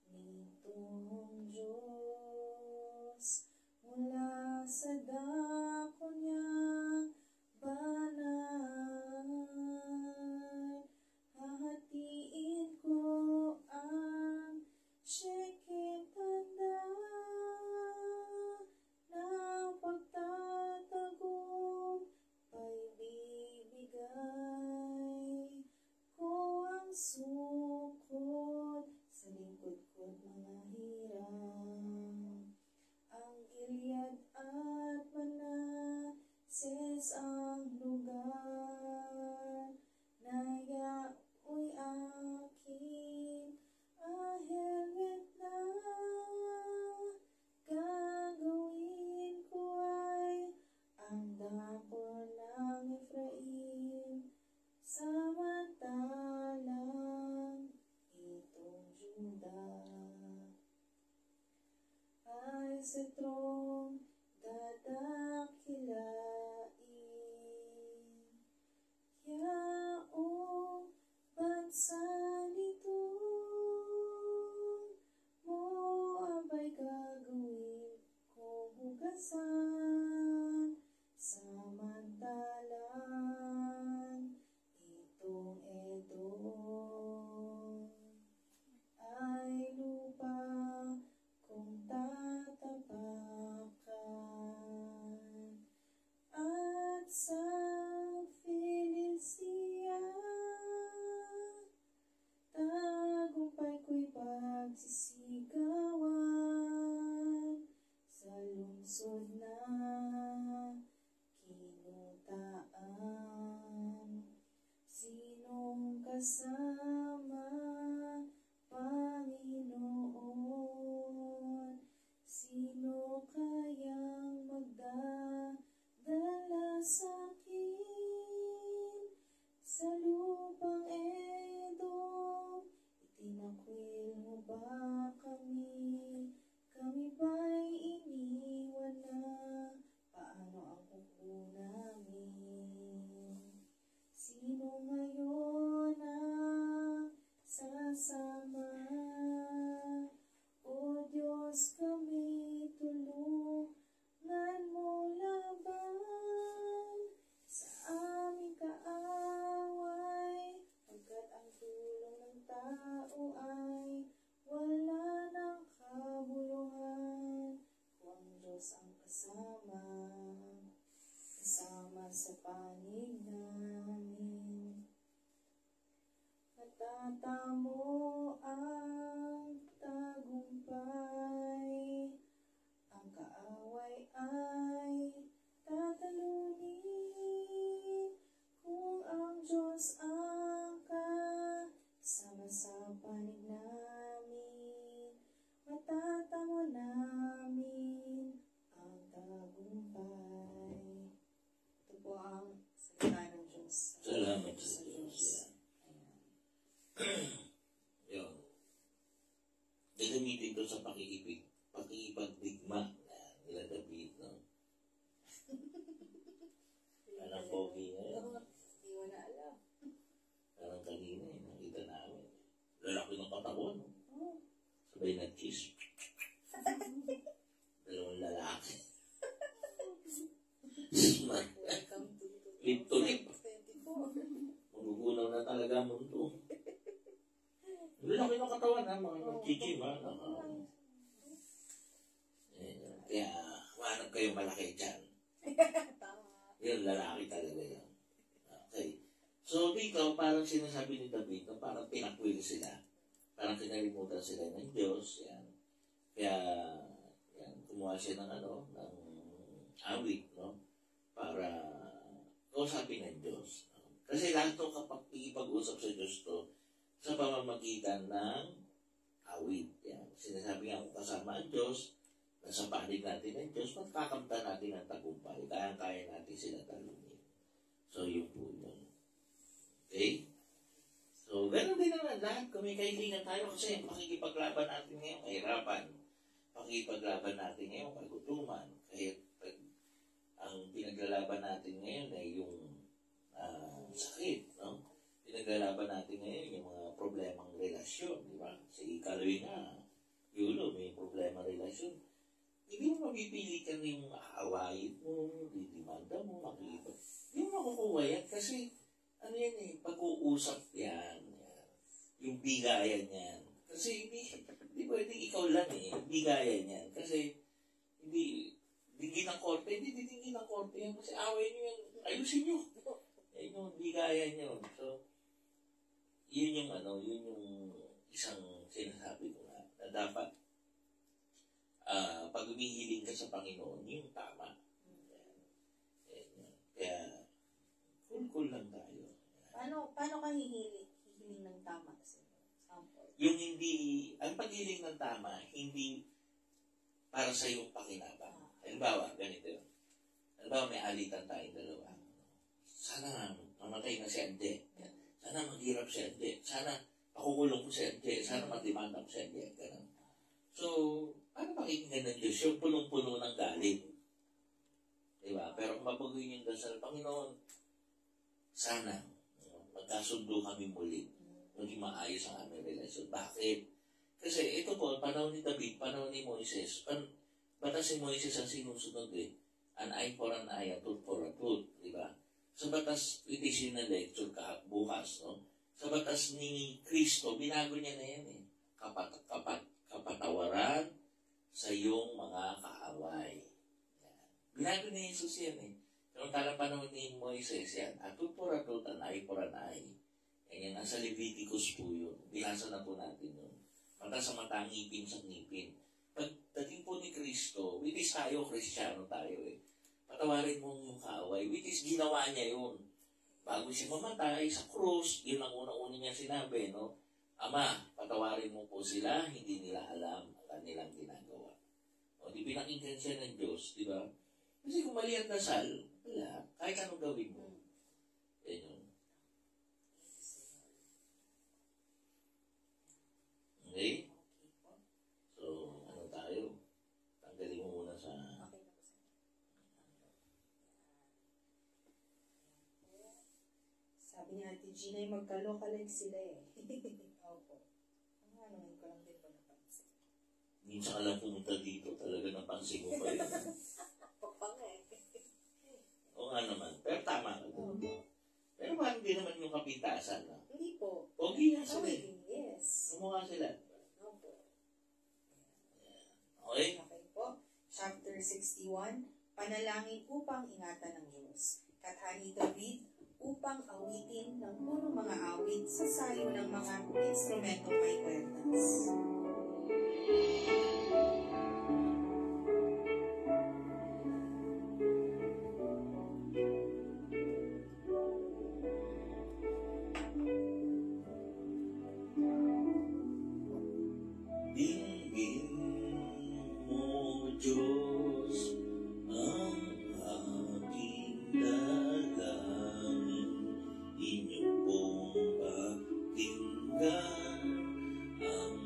nitong Diyos mula sa dako niyang banal, hahatiin ko ang siyekeng tanda ng pagtatagumpay bibigay ko ang sukot sa lingkod ko't mga hirap. Ang Gilead at Manases ang lugar na yao'y aking ahelmet na. Gagawin ko ay ang dako ng Efraim, samantalang itong Juda ay sa throne dadakilain. Yaong bansa nito mo abay gagawin kong hugasan, samantalang itong Edom ay lupa kung tatapakan, at sa Philistia tagumpay ko'y pagsisigawan sa lungsod na kinutaan. Sinong kasama, Panginoon? Sino kayang magdadala sa'kin sa lupang Edom? Itinakwil mo ba kami? Kami ba'y iniwan na? Paano ang kuko namin? Sino ngayon ang sasama? O Diyos, kami tulungan mo laban sa aming kaaway, pagkat ang tulong ng tao ay wala ng kabuluhan. Kung ang Diyos ang kasama sa panig namin, matatamo ang tagumpay, ang kaaway ay tatalunin. Kung ang Diyos ang kasama sa panig namin, matatamo namin ang tagumpay. Ito po ang salita ng Diyos. Salamat sa Diyos. Yun. Gagamitin ko sa pakikipagdigma na nila David, no? Parang pogi ngayon. Hindi mo na alam. Parang kanina, nakita namin. Lalaki ng katawan, no? Sabay na kiss. Dalawang lalaki. Welcome to Lip to lip. 24. Magugunaw na talaga ang mundo. Lalaki ng katawan, ha? Mga chichim, ha? Kaya, humanap kayo malaki dyan. Tama. Yan, lalaki talaga yan. Okay. So, dito, parang sinasabi ni David, no, parang pinakwil sila. Parang kinalimutan sila ng Diyos. Yan. Kaya, yan, kumuha siya ng ng awit, no? Para kausapin ng Diyos. Kasi lahat ito kapag ipag-usap sa Diyos to, sa pamamagitan ng awit. Yan. Sinasabi nga kung kasama ang Diyos, nasa panig natin ng Diyos, magkakamta natin ang tagumpay. Kaya natin sila talunin. So, yun po yun. Okay? So, gano'n din naman lahat. Kung may kailangan tayo kasi makikipaglaban natin ngayon, kahirapan. Makikipaglaban natin ngayon, kagutuman. Kahit ang pinaglalaban natin ngayon ay yung sakit, no? pinaglalaban natin ngayon, yung mga problemang relasyon, di ba? Si Kaloy nga, Yulo, may problema relasyon. Hindi mo mapipili ka na yung aawain mo, didimanda mo, makikita. Hindi mo makukuha yan kasi, ano yan eh, pag-uusap yan. Yung bigayan yan. Kasi hindi pwedeng ikaw lang eh, bigayan yan. Kasi, hindi, dinggin ng korte, hindi dinggin ng korte yan. Kasi away nyo yan, ayusin nyo. Yan yung bigayan nyo. So, yun yung isang sinasabi ko na dapat pag umihiling ka sa Panginoon, yung tama. Kaya, cool lang tayo. Paano ka hihiling ng tama? Sample. Yung ang paghiling ng tama, hindi para sa iyong pakinabang. Halimbawa, ganito yun. Halimbawa, may alitan tayong dalawa. Sana mamatay na si Ande. Sana maghirap si Ande. Sana pakukulong ko si Ande. Sana matimanda ko si Ande. Ganun. So, paano pakinggan ng Diyos? Yung punong-puno ng galit. Diba? Pero kung mabaguhin yung dasal, Panginoon, sana magkasundo kami muli. Maging maayos ang aming relasyon. Bakit? Kasi ito po, panahon ni David, panahon ni Moises, batas si Moises ang sinusunod eh. An eye for an eye, a tooth for a tooth. Diba? Sa batas, it is yun na lecture bukas, no? Sa batas ni Kristo, binago niya na yan eh. Kapatawaran sa iyong mga kaaway. Yan. Binago ni Jesus yan eh. Samantala panahon ni Moises yan, a tooth for a tooth, an eye for an eye. Yan, nasa Leviticus po yun. Binasa na po natin yun. Mata sa mata, ngipin sa ngipin. Pagdating po ni Kristo, which is tayo, Kristiyano tayo eh. Patawarin mo yung kaaway, which is ginawa niya yun. Bago siya mamatay sa krus, yun ang unang-una niya sinabi, no? Ama, patawarin mo po sila, hindi nila alam ang kanilang ginagawa. O, di pinakinggan siya ng Diyos, di ba? Kasi kung mali ang dasal, wala, kahit anong gawin mo. Yan yun. Okay? So, ano tayo? Tanggalin mo muna sa... Sabi ni Ate Gina, magkalokalag sila eh. Opo. Naman ko lang din ba napansin? Minsan ka lang pumunta dito, talaga napansin mo pa yun. Papang eh. Oo nga naman. Pero tama ka doon. Pero parang hindi naman yung kapintasan. No? Hindi po. Pogi nga sila. Yes. Kumukha sila. Opo. Okay? Okay po. Chapter 61, Panalangin upang ingatan ng Diyos. Kathani David, upang awitin ng punong mga awit sa sayo ng mga instrumentong may kwertas. Dinggin mo, Diyos, ang aking dalangin. Inyo pong pakinggan ang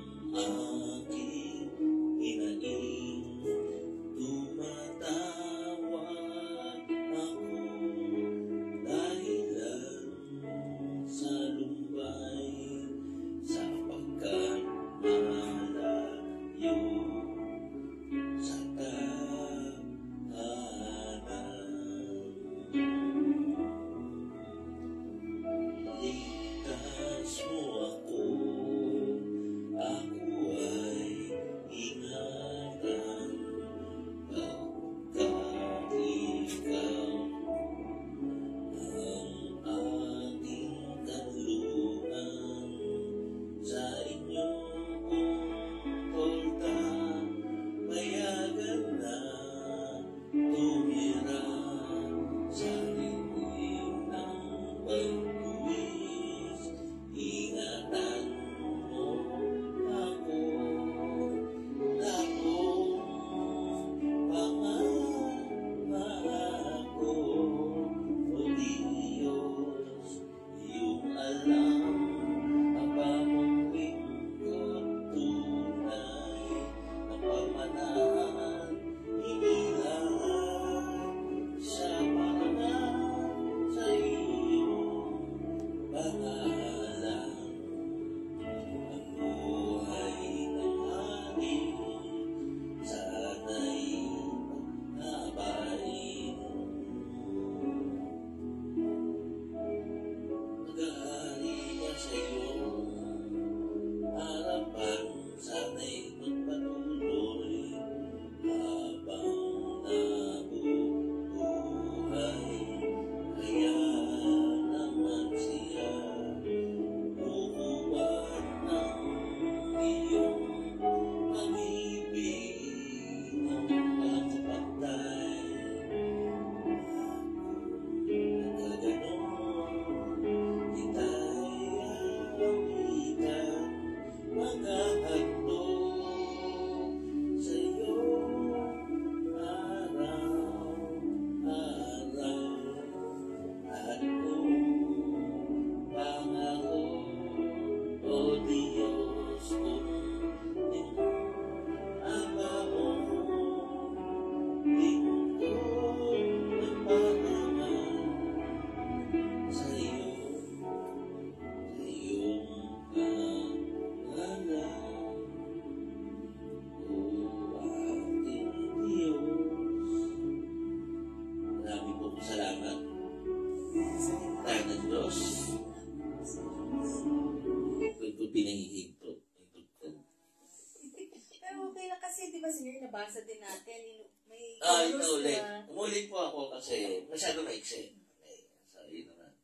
nabasa din natin. May Ito chorus, ulit. diba? Umulit po ako kasi masyado maiksi. Okay. So, yun naman.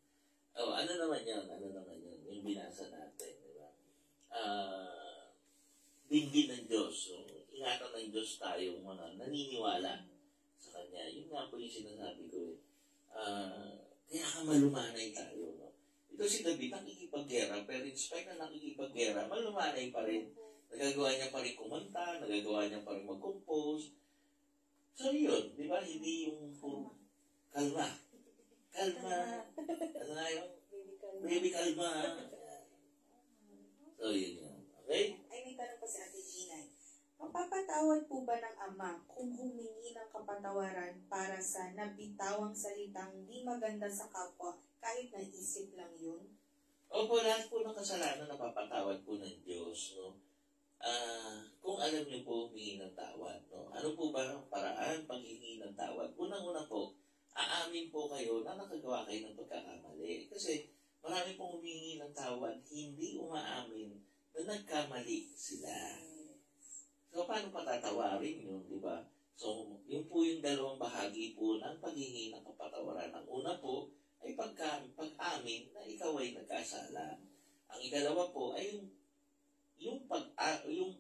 Ano naman yun? Yung binasa natin, di ba? Dinggin ng Diyos. So, ingatan ng Diyos tayo, mga naniniwala sa Kanya. Yun nga po yung sinasabi ko eh. Kaya ka malumanay tayo. No? Ito si David, nakikipaggera, pero in spite na nakikipaggera, malumanay pa rin. Nagagawa niya pa rin kumanta, nagagawa niya pa rin mag-compose. So yun, di ba? Hindi yung kalma. Kalma. Ano nga yung? Baby kalma. So yun yun. Okay? Ay, may tanong pa si Ate Gina. Mapapatawad po ba ng ama kung humingi ng kapatawaran para sa nabitawang salitang di maganda sa kapwa kahit naisip lang yun? Opo, lahat po ng kasalanan napapatawad po ng Diyos. No? Kung alam niyo po humingi ng tawad. No? Ano po ba ang paraan paghingi ng tawad? Unang-una po, aamin po kayo na nakagawa kayo ng pagkakamali. Kasi marami pong humingi ng tawad, hindi umaamin na nagkamali sila. So, paano patatawarin yun, di ba? So, yun po yung dalawang bahagi po ng paghingi ng kapatawaran. Ang una po ay pag-amin na ikaw ay nagkasala. Ang ikalawa po ay yung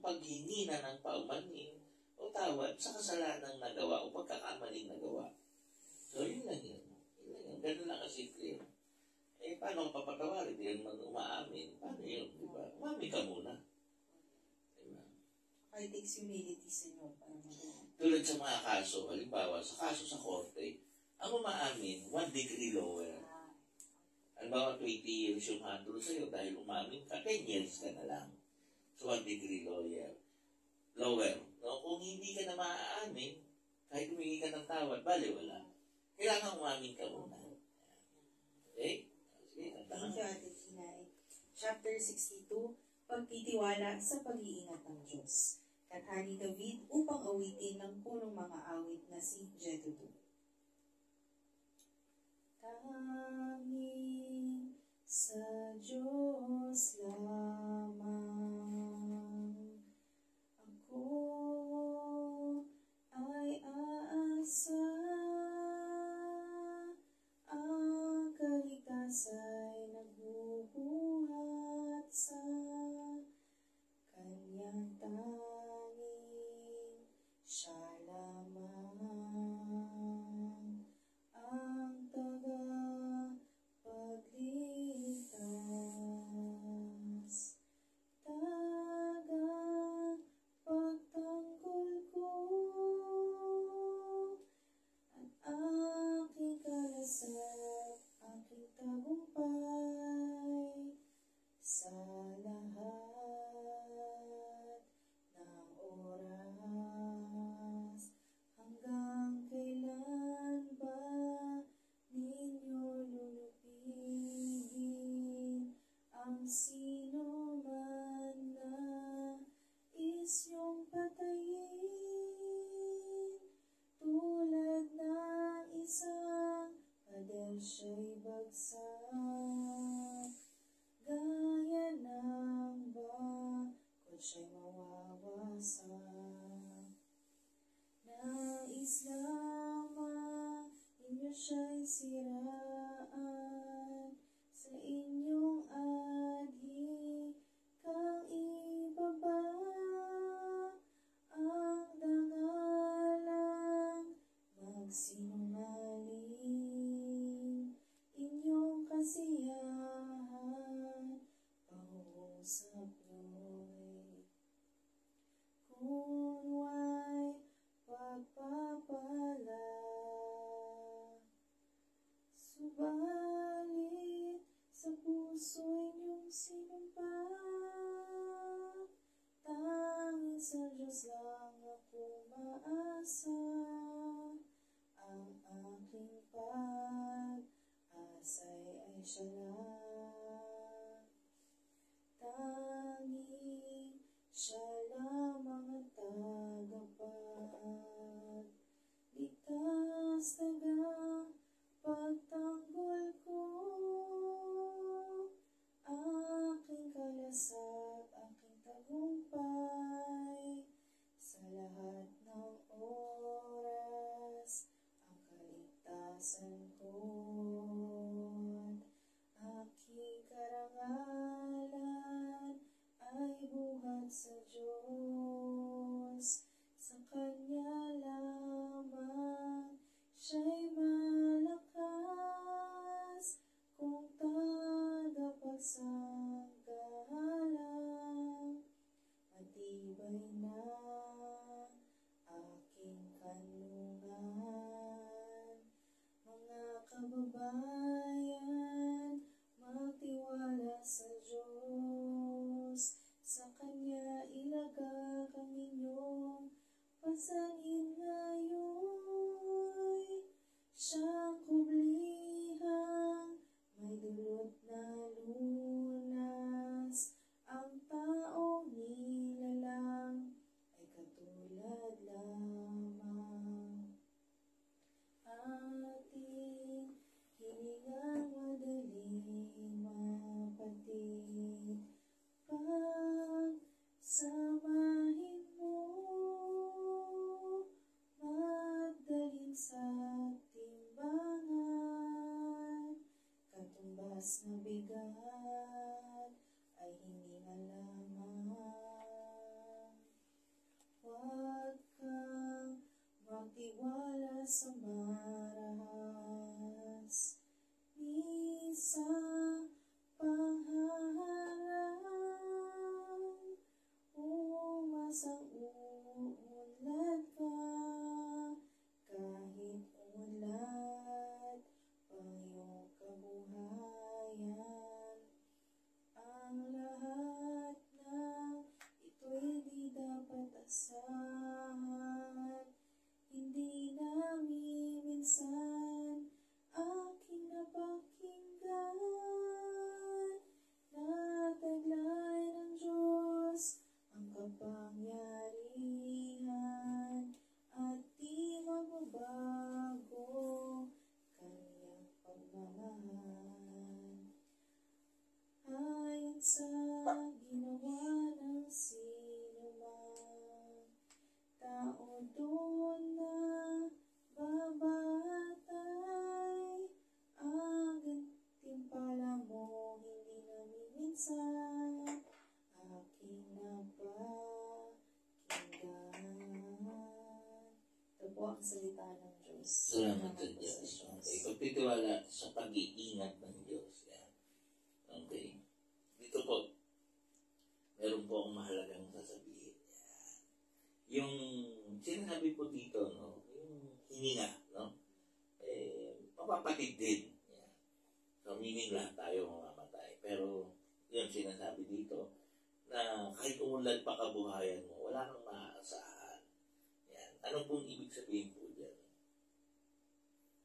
paghingi na ng paumanhin o tawad sa kasalanang nagawa o pagkakamaling nagawa. So, yun lang yun. Ganun lang kasimple yun. Paano ka papatawarin? Hindi naman umaamin. Paano yun, di ba? Umaamin ka muna. It takes humility sa inyo para magawa. Tulad sa mga kaso, halimbawa, sa kaso sa korte, ang umaamin, 1 degree lower. Halimbawa, 20 years yung handle sa'yo dahil umamin ka, 10 years ka na lang. So, 1 degree lower. No? Kung hindi ka na maaamin, kahit humingi ka ng tawad, bali wala. Kailangan umamin ka muna. Okay? Sige, Thank you, Ate Gina. Chapter 62, Pagtitiwala sa pag-iingat ng Diyos. Kanta ni David upang awitin ng punong mga awit na si Jeduthun. Tanging sa Diyos lamang ako ay aasa, ang kaligtasa'y nagbubuhat sa Kanyang tanging siya lamang ang tagapagligtas, tagapagtanggol ko, at aking kalasag, aking tagumpay sa lahat ng oras. Hanggang kailan ba ninyo lulupigin ang sino man na isyong patayin? Tulad ng isang pader siya'y bagsak, gaya ng bakod siya'y mawawasak. Nais lamang inyo siya'y siraan, sa inyong adhi kang ibaba, ang dangalang magsinungaling, inyong kasiyahan, pangungusap nyo'y kunwa'y pagpapala. Subalit sa puso'y inyong sinumpa, tanging sa Diyos lang ako maasa, ang aking pag-asa'y ay siya lang. Tanging siya lamang ang tagapagligtas, tagapagtanggol ko, aking kalasag, aking tagumpay sa lahat ng dapat sa Diyos, sa Kanya lamang siya'y malakas, kung tagapagsagalang, matibay na aking kanlungan. Mga kababayan, magtiwala sa Diyos, sa Kanya ilagak ang inyong pasanin ngayon. Siyang kublihang may dulot na lunas, ang taong nilalang ay katulad lamang. Ating hiningang madaling mapatid, pagsamahin mo, magdalhin sa timbangan, katumbas na bigat ay hininga lamang. Huwag kang magtiwala sa marahas, ni sa panghaharang, umasang uunlad ka, kahit unlad pang iyong kabuhayan. Ang lahat na ito'y di dapat asahan, hindi namin minsan aking napakinggan, na taglay ng Diyos ang kapangyarihan, at di magbabago Kanyang pagmamahal. Ayon sa ginawa ng sinumang tao doon na babatay, ang gantimpala mo hindi namin minsan aking napakinggan. Ito po ang salita ng Diyos. Salamat sa Diyos. Okay. Pagtitiwala sa pag-iingat ng Diyos. Yan. Okay. Dito po, meron po akong mahalagang sasabihin. Yan. Yung sinasabi po dito, no, yung hininga, no, mapapatid din. Yan. So, meaning lahat tayo mamamatay. Pero, yun sinasabi dito, na kahit umulad pa kabuhayan mo, wala kang maaasahan. Yan. Ano pong ibig sabihin po dyan?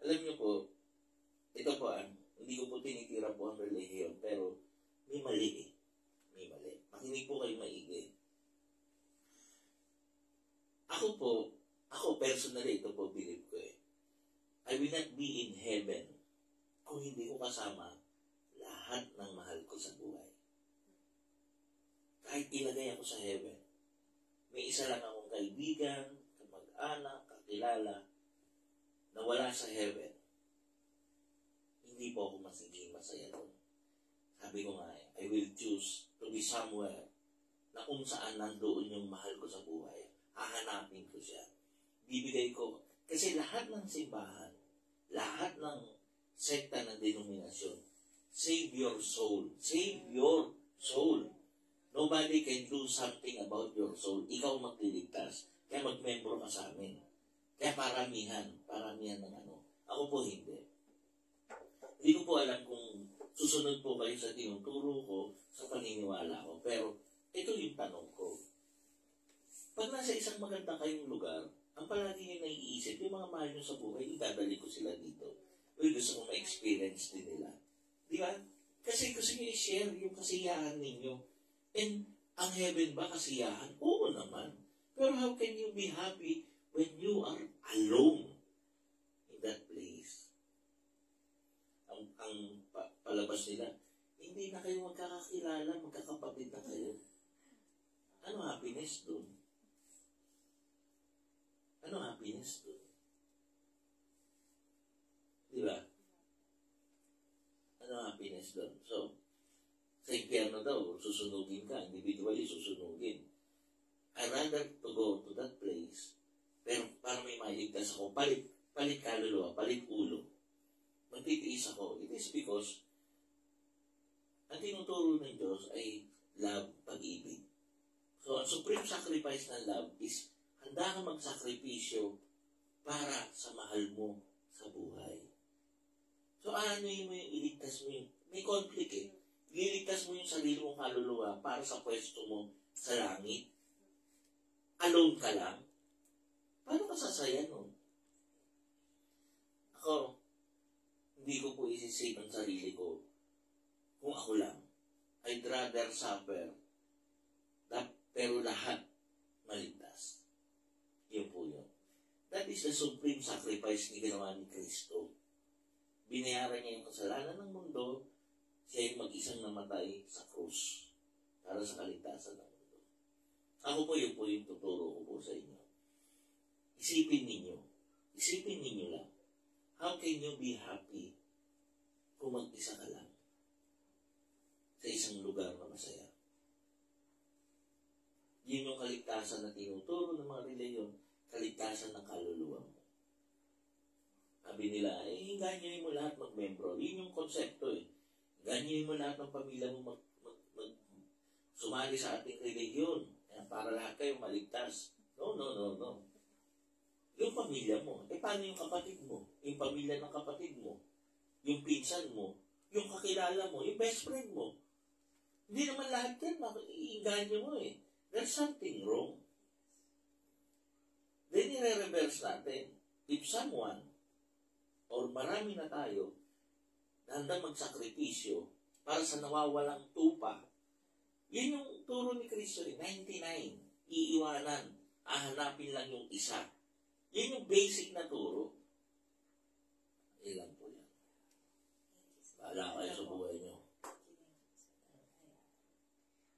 Alam niyo po, ito po hindi ko po tinitira po ang relihiyon, pero may mali eh. May mali. Makinig po kayo maigi. Ako personally, ito po believe ko eh. I will not be in heaven kung hindi ko kasama lahat ng mahal ko sa buhay. Kahit ilagay ako sa heaven, may isa lang akong kaibigan, kamag-anak, kakilala, na wala sa heaven, hindi po ako masiging masaya doon. Sabi ko nga, I will choose to be somewhere na kung saan nandoon yung mahal ko sa buhay. Hahanapin ko siya. Bibigay ko. Kasi lahat ng simbahan, lahat ng sekta ng denominasyon, save your soul. Save your soul. Nobody can do something about your soul. Ikaw magliligtas. Kaya mag-membro ka sa amin. Kaya paramihan ng ano. Ako po hindi. Hindi ko po alam kung susunod po kayo sa tinuturo ko, sa paniniwala ko. Pero ito yung tanong ko. Pag nasa isang maganda kayong lugar, ang palagi nyo naiisip, yung mga mahal nyo sa buhay, idadali ko sila dito. Uy, gusto kong ma-experience din nila. Di ba? Kasi gusto nyo i-share yung kasiyahan ninyo. And ang heaven ba kasiyahan? Oo naman. Pero how can you be happy when you are alone in that place? Ang palabas nila, hindi na kayo magkakakilala, magkakapatid na kayo. Ano happiness doon? Ano happiness doon? Di ba? Ano happiness doon? So, Sa impyerno daw, susunugin ka, individually susunugin. I rather to go to that place, pero para may mailigtas ako, palit kaluluwa, palit ulo. Magtitiis ako. It is because ang tinuturo ng Diyos ay love, pag-ibig. So, ang supreme sacrifice ng love is handa ka magsakripisyo para sa mahal mo sa buhay. So, ano mo yung iligtas mo yung, may conflict eh. Iligtas mo yung sarili mong kaluluwa para sa pwesto mo sa langit. Alone ka lang. Paano ka sasaya nun? Ako, hindi ko po isisave ang sarili ko kung ako lang. I'd rather suffer pero lahat maligtas. Yun po yun. That is the supreme sacrifice ni ginawa ni Kristo. Binayaran niya yung kasalanan ng mundo, siya yung mag-isang namatay sa krus para sa kaligtasan ng mundo. Ako po yun po yung tuturo ko po sa inyo. Isipin ninyo lang, how can you be happy kung mag-isa ka lang sa isang lugar na masaya? Yun yung kaligtasan na tinuturo ng mga reliyon, kaligtasan ng kaluluwa mo. Sabi nila, ganyan mo lahat mag-membro. Yun yung konsepto eh. Ganyan mo lahat ng pamilya mo sumali sa ating reliyon para lahat kayo maligtas. No. Yung pamilya mo. Paano yung kapatid mo? Yung pamilya ng kapatid mo? Yung pinsan mo? Yung kakilala mo? Yung best friend mo? Hindi naman lahat yan. Iinganyo mo eh. There's something wrong. Then, i-reverse natin. If someone, or marami na tayo, na handang magsakripisyo para sa nawawalang tupa, yun yung turo ni Kristo, 99, iiwanan, hahanapin lang yung isa. Yun yung basic na turo. Ilan po yan. Bahala kayo sa buhay nyo.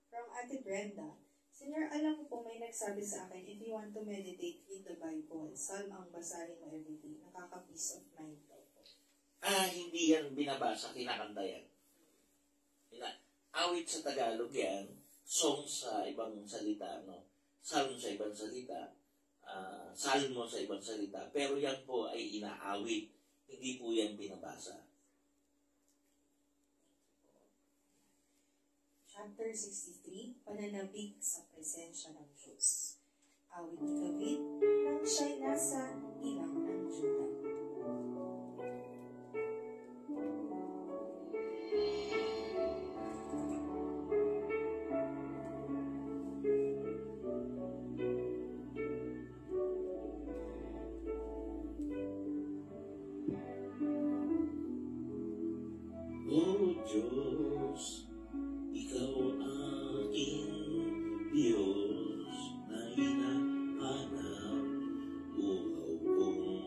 From Ate Brenda, Senior, alam mo po may nagsabi sa akin, if you want to meditate, read the Bible. Psalm ang basahin mo everyday. Nakaka-peace of mind daw po. Hindi yan binabasa, kinakanta yan. Awit sa Tagalog yan, song sa ibang salita, no? Psalm sa ibang salita, salmo sa ibang salita, pero yan po ay inaawit. Hindi po yan binabasa. Chapter 63, Pananabik sa Presensya ng Diyos. Awit ni David nang siya'y nasa ilang ng Judah. O Diyos, Ikaw aking Diyos na hinahanap, uhaw kong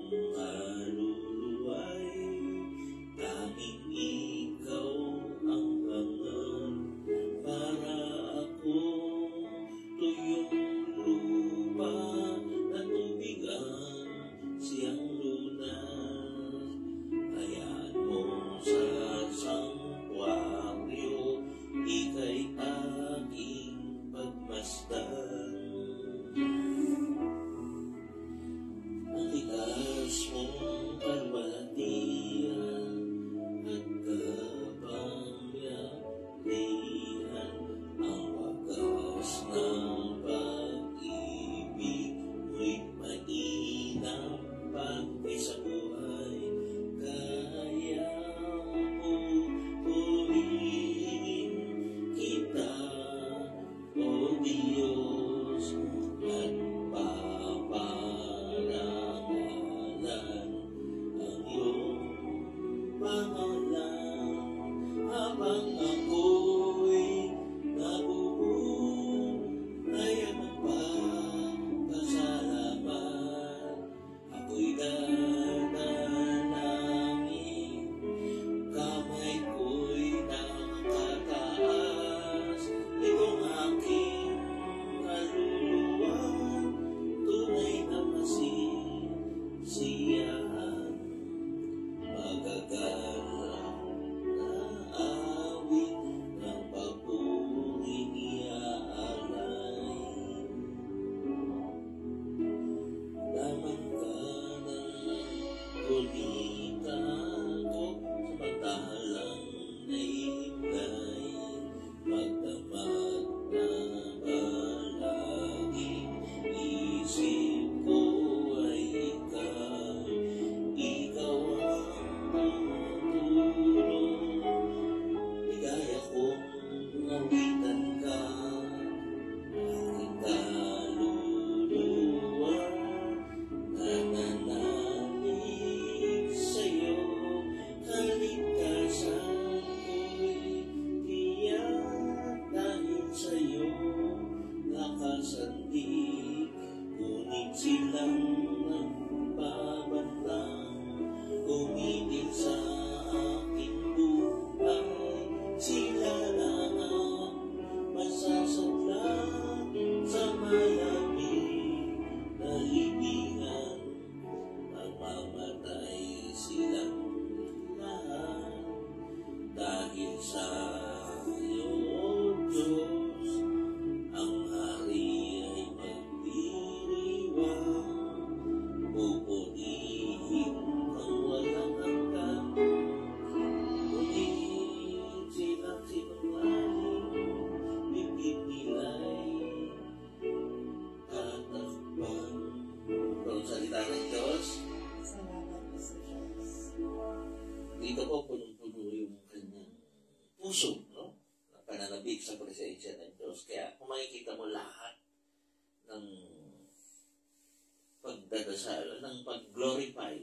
pagdadasal, ng pag-glorify,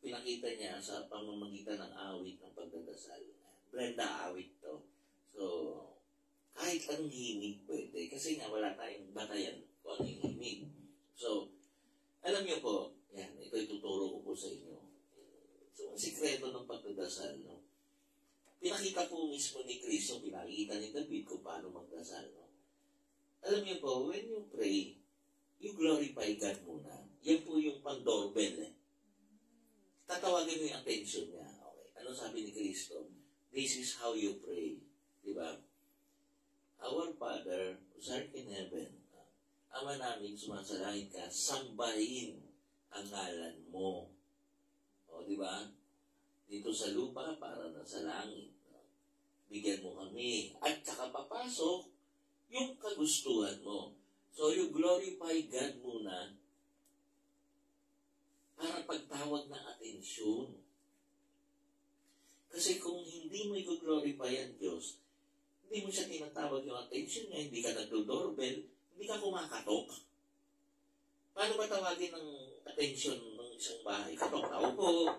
pinakita niya sa pamamagitan ng awit ng pagdadasal. Brenda, awit to. So, kahit anong himig pwede, kasi nga wala tayong batayan kung ano yung himig. So, alam niyo po, yan, ito ituturo ko po sa inyo. So, ang sikreto ng pagdadasal, no? Pinakita po mismo ni Kristo, pinakita ni David kung paano magdasal, no? Alam niyo po, when you pray, you glorify God muna. Yan po yung pang-doorbell, eh. Tatawagin mo yung attention niya. Okay. Ano sabi ni Kristo? This is how you pray. Diba? Our Father, who art in heaven, Ama namin, sumasalangit ka, sambahin ang ngalan mo. O, diba? Dito sa lupa, para na sa langit. Bigyan mo kami. At saka papasok yung kagustuhan mo. So, you glorify God muna para pagtawag ng atensyon. Kasi kung hindi mo i-glorify ang Diyos, hindi mo siya tinatawag yung attention niya, hindi ka nagdo-doorbell, hindi ka kumakatok. Paano ba tawagin ng attention ng isang bahay? Katok tao po.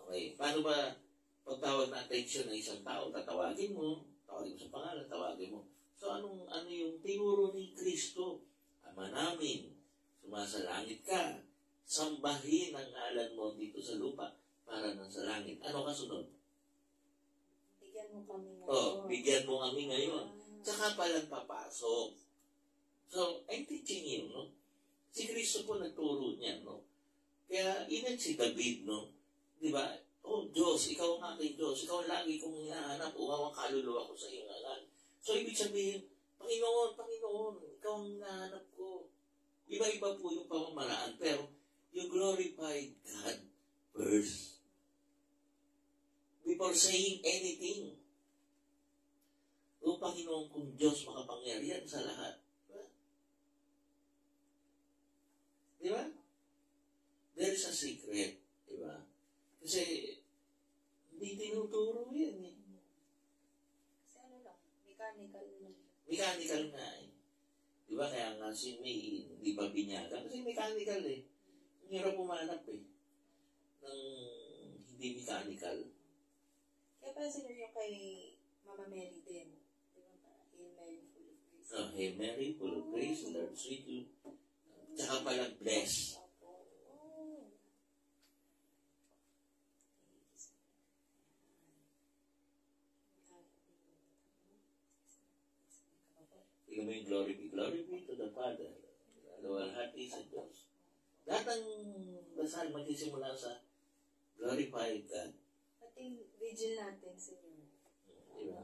Okay. Paano ba pagtawag ng attention ng isang tao? Tatawagin mo sa pangalan, tawagin mo. So, ano yung tinuro ni Kristo? Ama namin, sumasalangit ka, sambahin ang ngalan mo dito sa lupa para nang sa langit. Ano kasunod? Bigyan mo kami ngayon. Bigyan mo kami ngayon. Tsaka palang papasok. So, I'm teaching you, no? Si Kristo po nagturo niya, no? Kaya, even si David, no? Di ba? Oh, Diyos, ikaw ang aking Diyos. Ikaw lagi kong hinahanap. Uhaw ang kaluluwa ko sa iyong ngalan. So, ibig sabihin, Panginoon, ikaw ang hinahanap ko. Iba-iba po yung pamamaraan, pero you glorify God first. Before saying anything. O Panginoon kong Diyos, makapangyarihan sa lahat. Di ba? There is a secret. Di ba? Kasi, hindi tinuturo yan eh. Kasi ano lang, mechanical lang. Mechanical nga eh. Di ba? Kaya nga si May, hindi pa binyagan. Kasi mechanical eh. Ang hirap umanap eh. Ng hindi mechanical. Kaya pala sila yung kay Mama Mary din. Di ba? Hail Mary, full of grace. So, Hail Mary, full of grace, the Lord is with you. Tsaka pala bless. Tingnan mo yung glory be to the Father. Luwalhati sa Diyos. Lahat ng dasal magsisimula sa glorify God. Pati vigil natin sa inyo. Diba?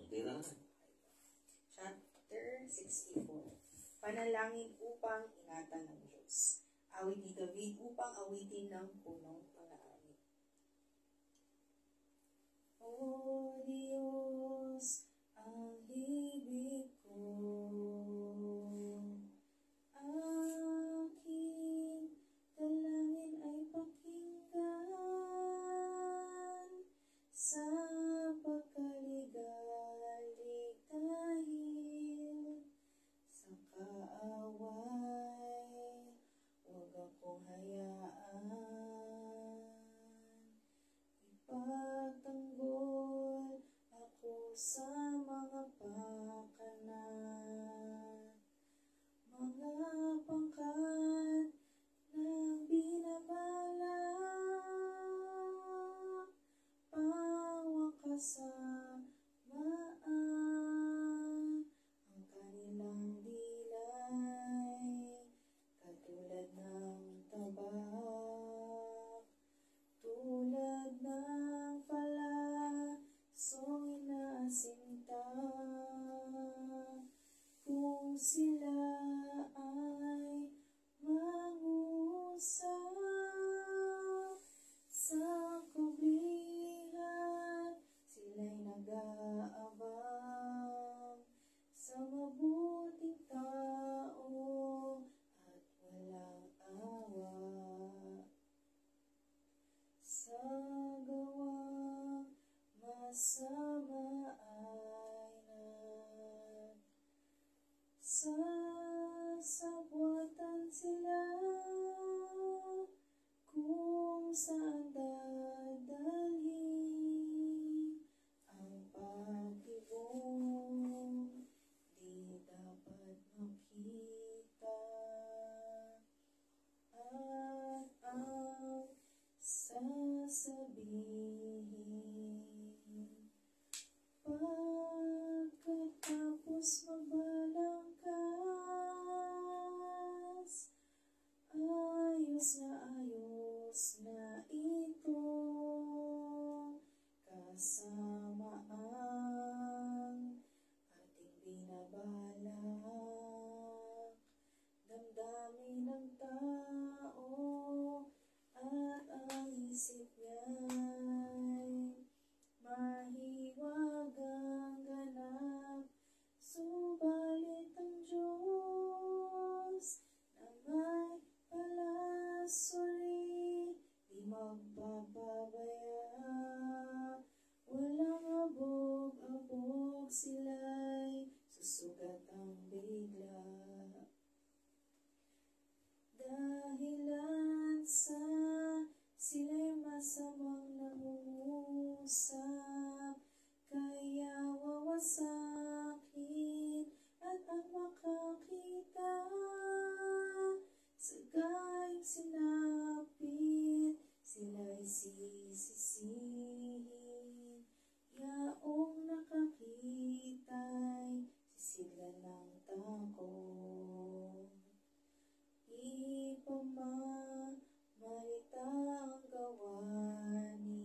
Tira na. Chapter 64. Panalangin upang ingatan ng Diyos. Awit ni David upang awitin ng punong pang-aawit. O Diyos, ang hibig ko, aking dalangin ay pakinggan sa pagkaligalig dahil sa kaaway, huwag akong hayaan. Ipagtanggol ako sa mga pakanan, mga pangkat na binabalak, pawakasamaan ang kanilang dilay, katulad ng tabak, tulad ng palasong inaasinta. Kung sila ay mangusap sa kublihan, sila'y nag-aabang sa mabuting tao at walang awa. Sa gawang masama ay Sasabwatan sila kung saan dadalhin ang pag-ibig di dapat makita at ang sasabihin pagkatapos magbalangkas ayos na ito kasama ang ating binabalak damdamin ng tao at ang isip niya'y mahiwagang ganap subalit ang Diyos na may palasuri di magpapabaya walang abog-abog sila'y susugatang bigla dahilan sa sila'y masamang nangungusap kaya wawasakin at ang makakita sa gayong sinapit sila'y sisisihin yaong nakakita'y sisilan ng takot ipamamalita ang gawani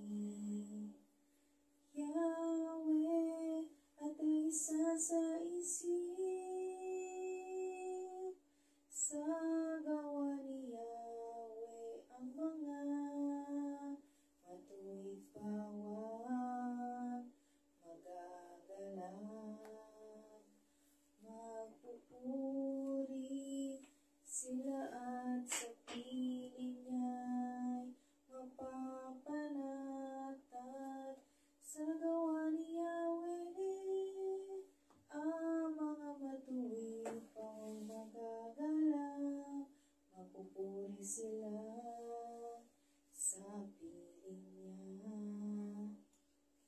Yahweh at ay isa sa isip sa gawa ni Yahweh ang mga matuwid bawat magagalang magpupuri sila at sa piling niya'y mapapanatag sa gawa ni Yahweh ang mga matuwid pang magagalang magpupuri sila sa piling niya.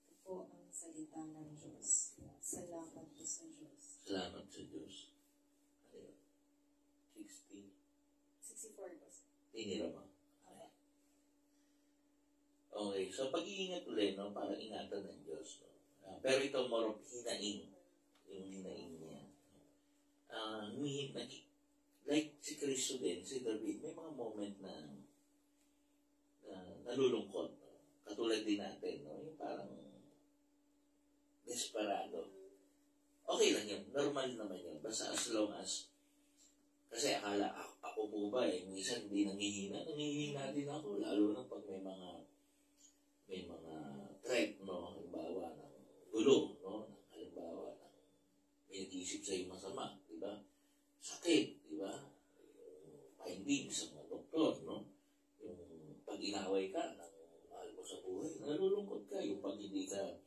Ito po ang salita ng Diyos. Salamat po sa Diyos. Salamat sa Diyos. Ano yun? 60. 64 po. Tinira mo. Okay, so pag-iingat ulit, no? Para ingatan ng Diyos. No? Pero ito more of hinaing. Yung hinaing niya. Like si Cristo din, si David, may mga moment na nalulungkot. No? Katulad din natin, no? Yung parang desperado. Okay lang yun. Normal naman yun. Basta as long as kasi akala, ako po ba minsan hindi nanghihina. Nanghihina din ako, lalo na pag may mga threat, no? Halimbawa ng gulo, no? Halimbawa ng may nag-iisip sa'yo masama, di ba? Sakit, di ba? Yung findings sa mga doktor, no? Yung pag inaway ka ng mahal mo sa buhay, nalulungkot ka. Yung pag hindi ka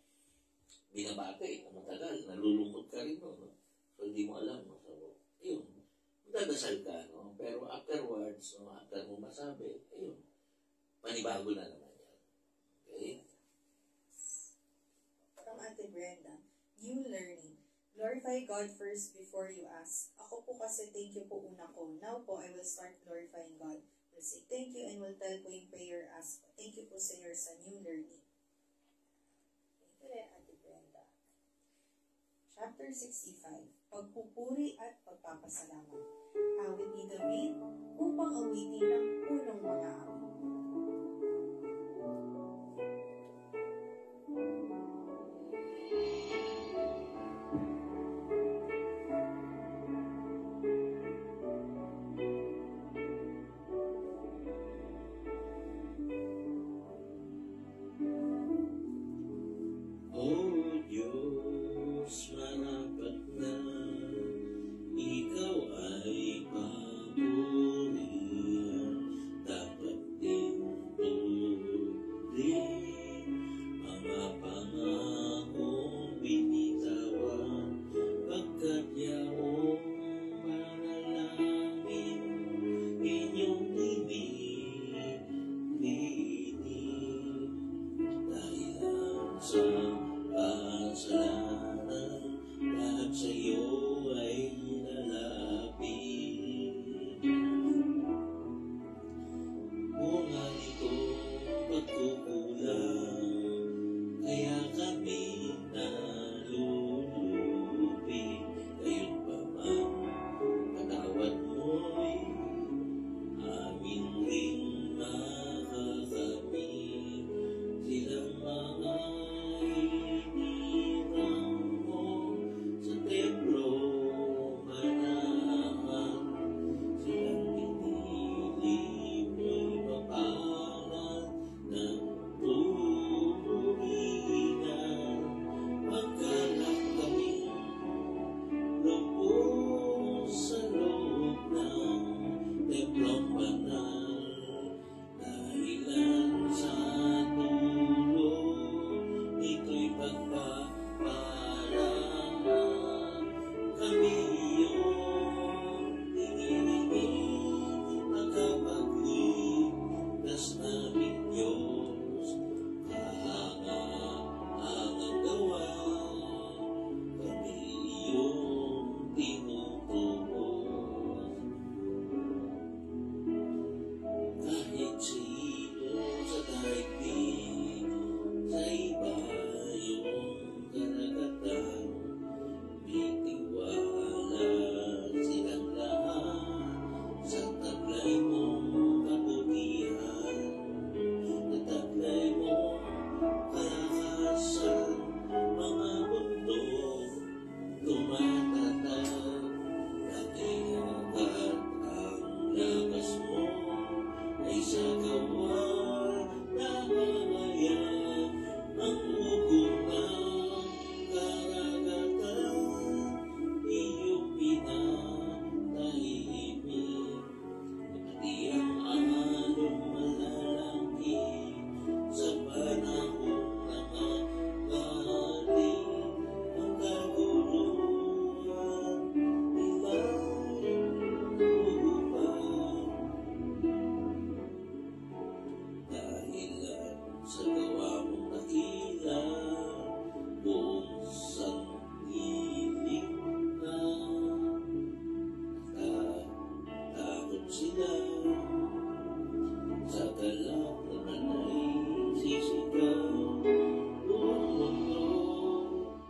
binabate na matagal, nalulungkot ka rin, no? So, hindi mo alam, no? So, yun. Magdadasal ka, no? Pero afterwards, no? After mo masabi, ayun, panibago na naman yan. Okay? From Ate Brenda, new learning. Glorify God first before you ask. Ako po kasi thank you po una ko. Now po, I will start glorifying God. We'll say thank you and we'll tell po yung prayer ask. Thank you po sa new learning. Thank you Ate Brenda. Chapter 65. Pagpupuri at pagpapasalamat. Awit ni David upang awitin ng punong mga awit. Ikaw ay papurihan, dapat din at sa'yo ay lalapit. Bunga nito pagkukulang, kaya kami nalulupit. Gayon pa man, patawad mo'y amin ring makakamit. Silang mga hinirang mo sa templo manahan. Silang pinili mo'y mapalat ng tuwiran. Magkalak kaming lubos sa loob ng templong banal. Dahilan sa tulong nito'y pagpapalaan. Kami iyong hinihingi, tagapagligtas namin Diyos. Kahanga-hangang gawa, kami iyong tinutubos. Kahit sino sa daigdig, sa iba yung karagatan, may tiwala silang lahat sa taglay mong kabutihan. Sa taglay mong kalakasan, mga bundok tumatatag. Nakiagat ang lakas mo ay sa gawa na hayag ang ugon ng karagatan. Iyong pinatahimik, pati ang along malalaki sa panahon ng agaling. Ang kaguluhan nila'y lubad. Dahilan sa gawa mong dakila, buong sangliling na. Takot sila sa galak naman ay sisigaw. Buong mundo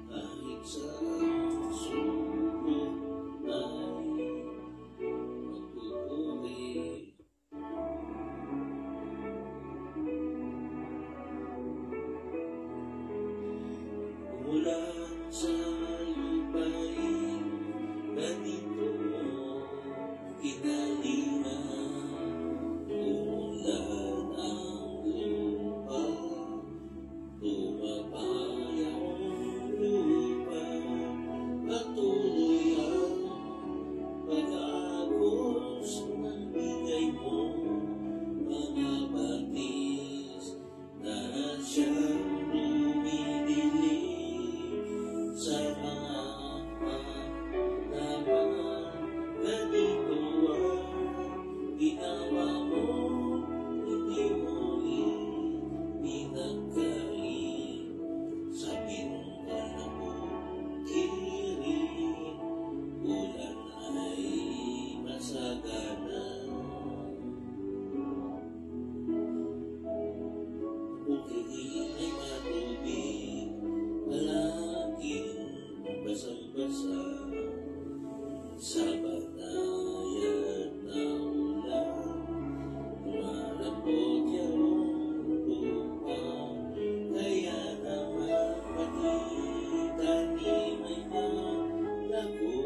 kahit saan sulok ay magpupuri. Umulan sa lupain, ganito mo kinalingan. Umulan ang lupa, tumapay ang lupa. Patuloy ang pag-aagos ng bigay mo, mga batis na siyang lumidilig sa mga naman. Ganito ang ginawa mo, hindi mo pinagkain. Sa pinta na bukirin, ulan ay masagana. Bukirin ay matubig, palaging basang-basa. Sa banayad na ulan, lumalambot yung lupa. Kaya naman pati tanim ay malago,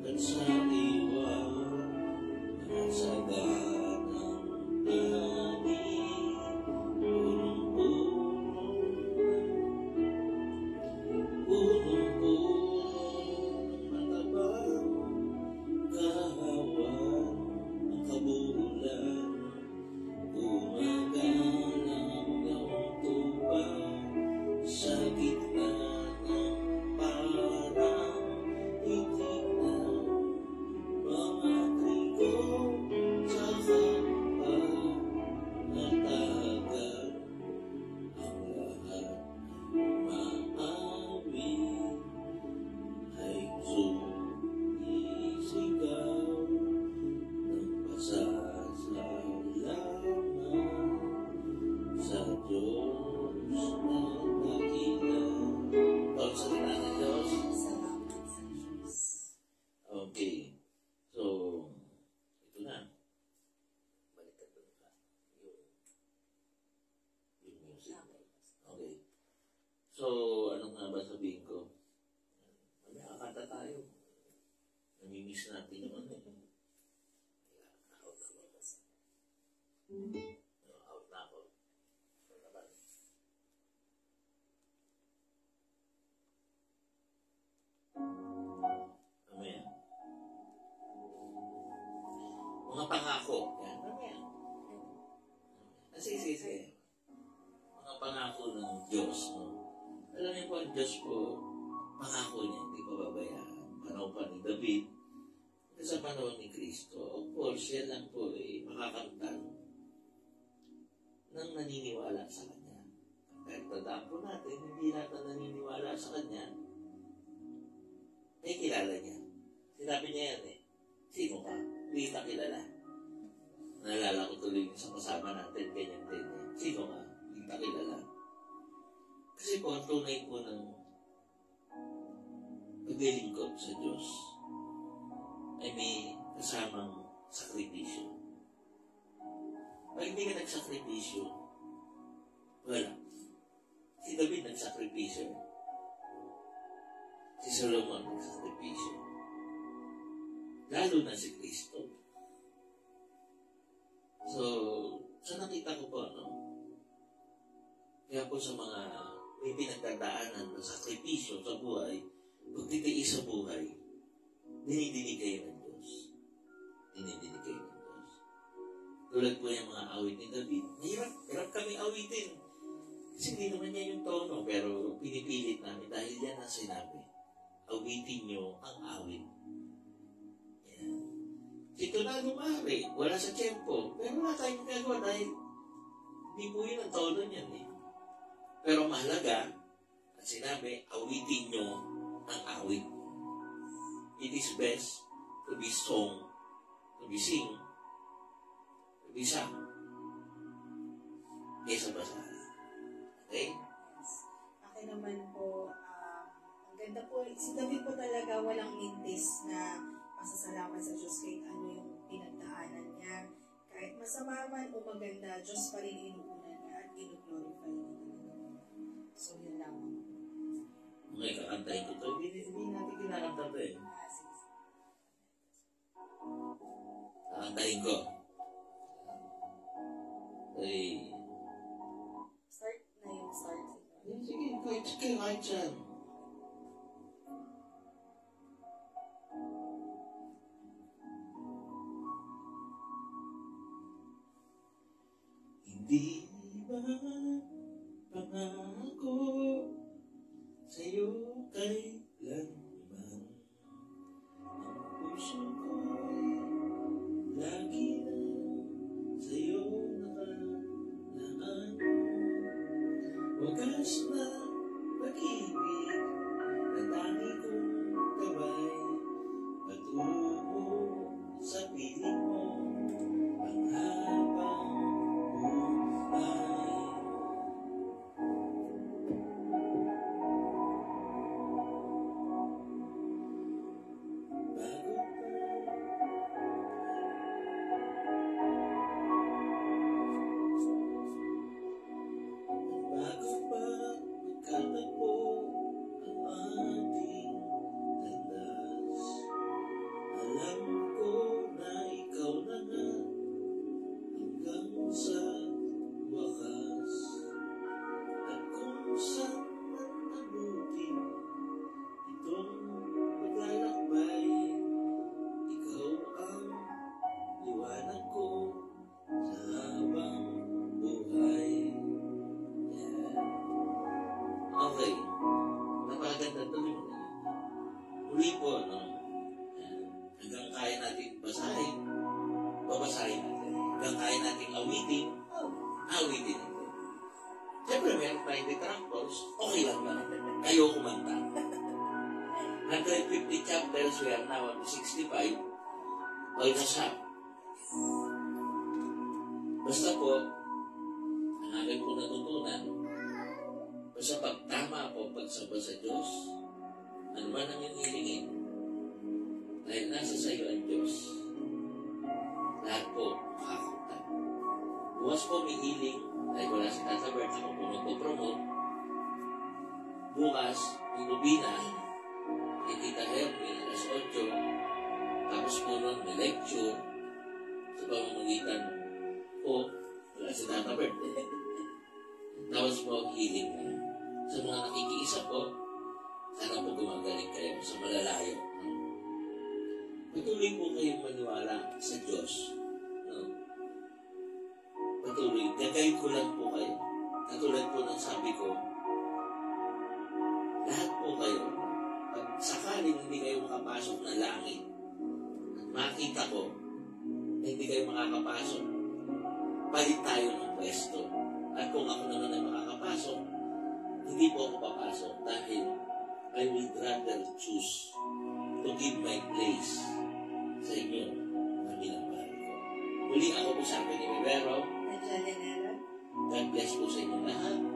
at sa iwa masaganang tanim. Punong-puno ng matabang mga pangako. Yan, ano yan? Kasi, mga pangako ng Diyos, no? Alam niyo po, ang Diyos po, pangako niya, hindi pa babayaan. Panahon pa ni David, sa panahon ni Kristo, of course, yan lang po, makakamtan ng naniniwala sa Kanya. Kahit tandaan po natin, hindi natin naniniwala sa Kanya, may kilala niya. Sinabi niya yan sino ka? Hindi kita kilala. Naalala ko tuloy sa kasama natin, ganyan din. Sino ka? Hindi kita kilala. Kasi po, ang tunay po ng paglilingkod sa Diyos ay may kasamang sakripisyo. Pag hindi ka nagsakripisyo, wala. Si David nagsakripisyo. Si Solomon nagsakripisyo. Lalo na si Kristo. So, sa nakita ko po, kaya po sa mga may pinagdadaanan ng sakripisyo sa buhay, pagtitiis sa buhay, dinidinig kayo ng Diyos. Dinidinig kayo ng Diyos. Tulad po yung mga awit ni David, hirap kami awitin. Kasi hindi naman niya yung tono, pero pinipilit namin dahil yan ang sinabi. Awitin niyo ang awit. Yan. Ito na lumari, wala sa tiyempo, pero wala tayong magagawa dahil hindi po yun ang tono niyan Pero mahalaga, at sinabi, awitin niyo ang awit. It is best to be sung, to be sing, to be sung, kaysa basahin. Okay? Yes. Akin naman po, ang ganda po, si David po talaga walang mintis na pasasalamat sa Diyos kahit ano yung pinagdaanan niya. Kahit masama man o maganda, Diyos pa rin inuunan niya at inuglorify niya talaga. So, yun lang. Okay, kakantahin ko ito. Hindi natin kinakanta ito Kakantahin ko. Ay. Start na yung start. Sige, kahit dyan. Hindi ba pangako sa'yo kailanman ang puso ko'y lagi na sa'yo nakalaan. Wagas na pag-ibig na tangi kong gabay patungo sa piling mo ang habang buhay. Bago pa magkatagpo ang ating landas, alam ko na ikaw na nga hanggang sa wakas. At kung saan man abutin itong paglalakbay, ikaw ang liwanag ko sa habang buhay. Okay. Napakaganda tuloy mo na yun. Muli po, hanggang kaya natin basahin, babasahin natin. Hanggang kaya natin awitin, awitin natin. Siyempre, meron tayong detractors, okay lang ba? Kayo kumanta. 150 chapters, we are now at 65. Okay na siya. Basta po, ang aking po natutunan, basta pagtama po pagsamba sa Diyos, ano man ang hinihingin, dahil nasa sa iyo ang Diyos, lahat po makakamtan. Bukas po may healing, dahil wala si Tata Bert, ako po nagpo-promote. Bukas, may Rubina, ni Tita Hermie, alas 8, tapos po nun may lecture, sa pamamagitan po, wala si Tata Bert. Tapos po ang healing na. Sa mga nakikiisa po, sana po gumagaling kayo sa malalayo. Patuloy po kayong maniwala sa Diyos. no? Patuloy, gagawin ko lang po kayo. Katulad po ng sabi ko, lahat po kayo, pag sakaling hindi kayo makapasok na langit, at makita ko, na hindi kayo makakapasok, palit tayo ng pwesto. At kung ako naman ay makakapasok, hindi po ako papasok dahil I would rather choose to give my place sa inyo na minamahal ko. Muli ako po sa akin ni Rivero. At Janenera. God bless po sa inyo lahat.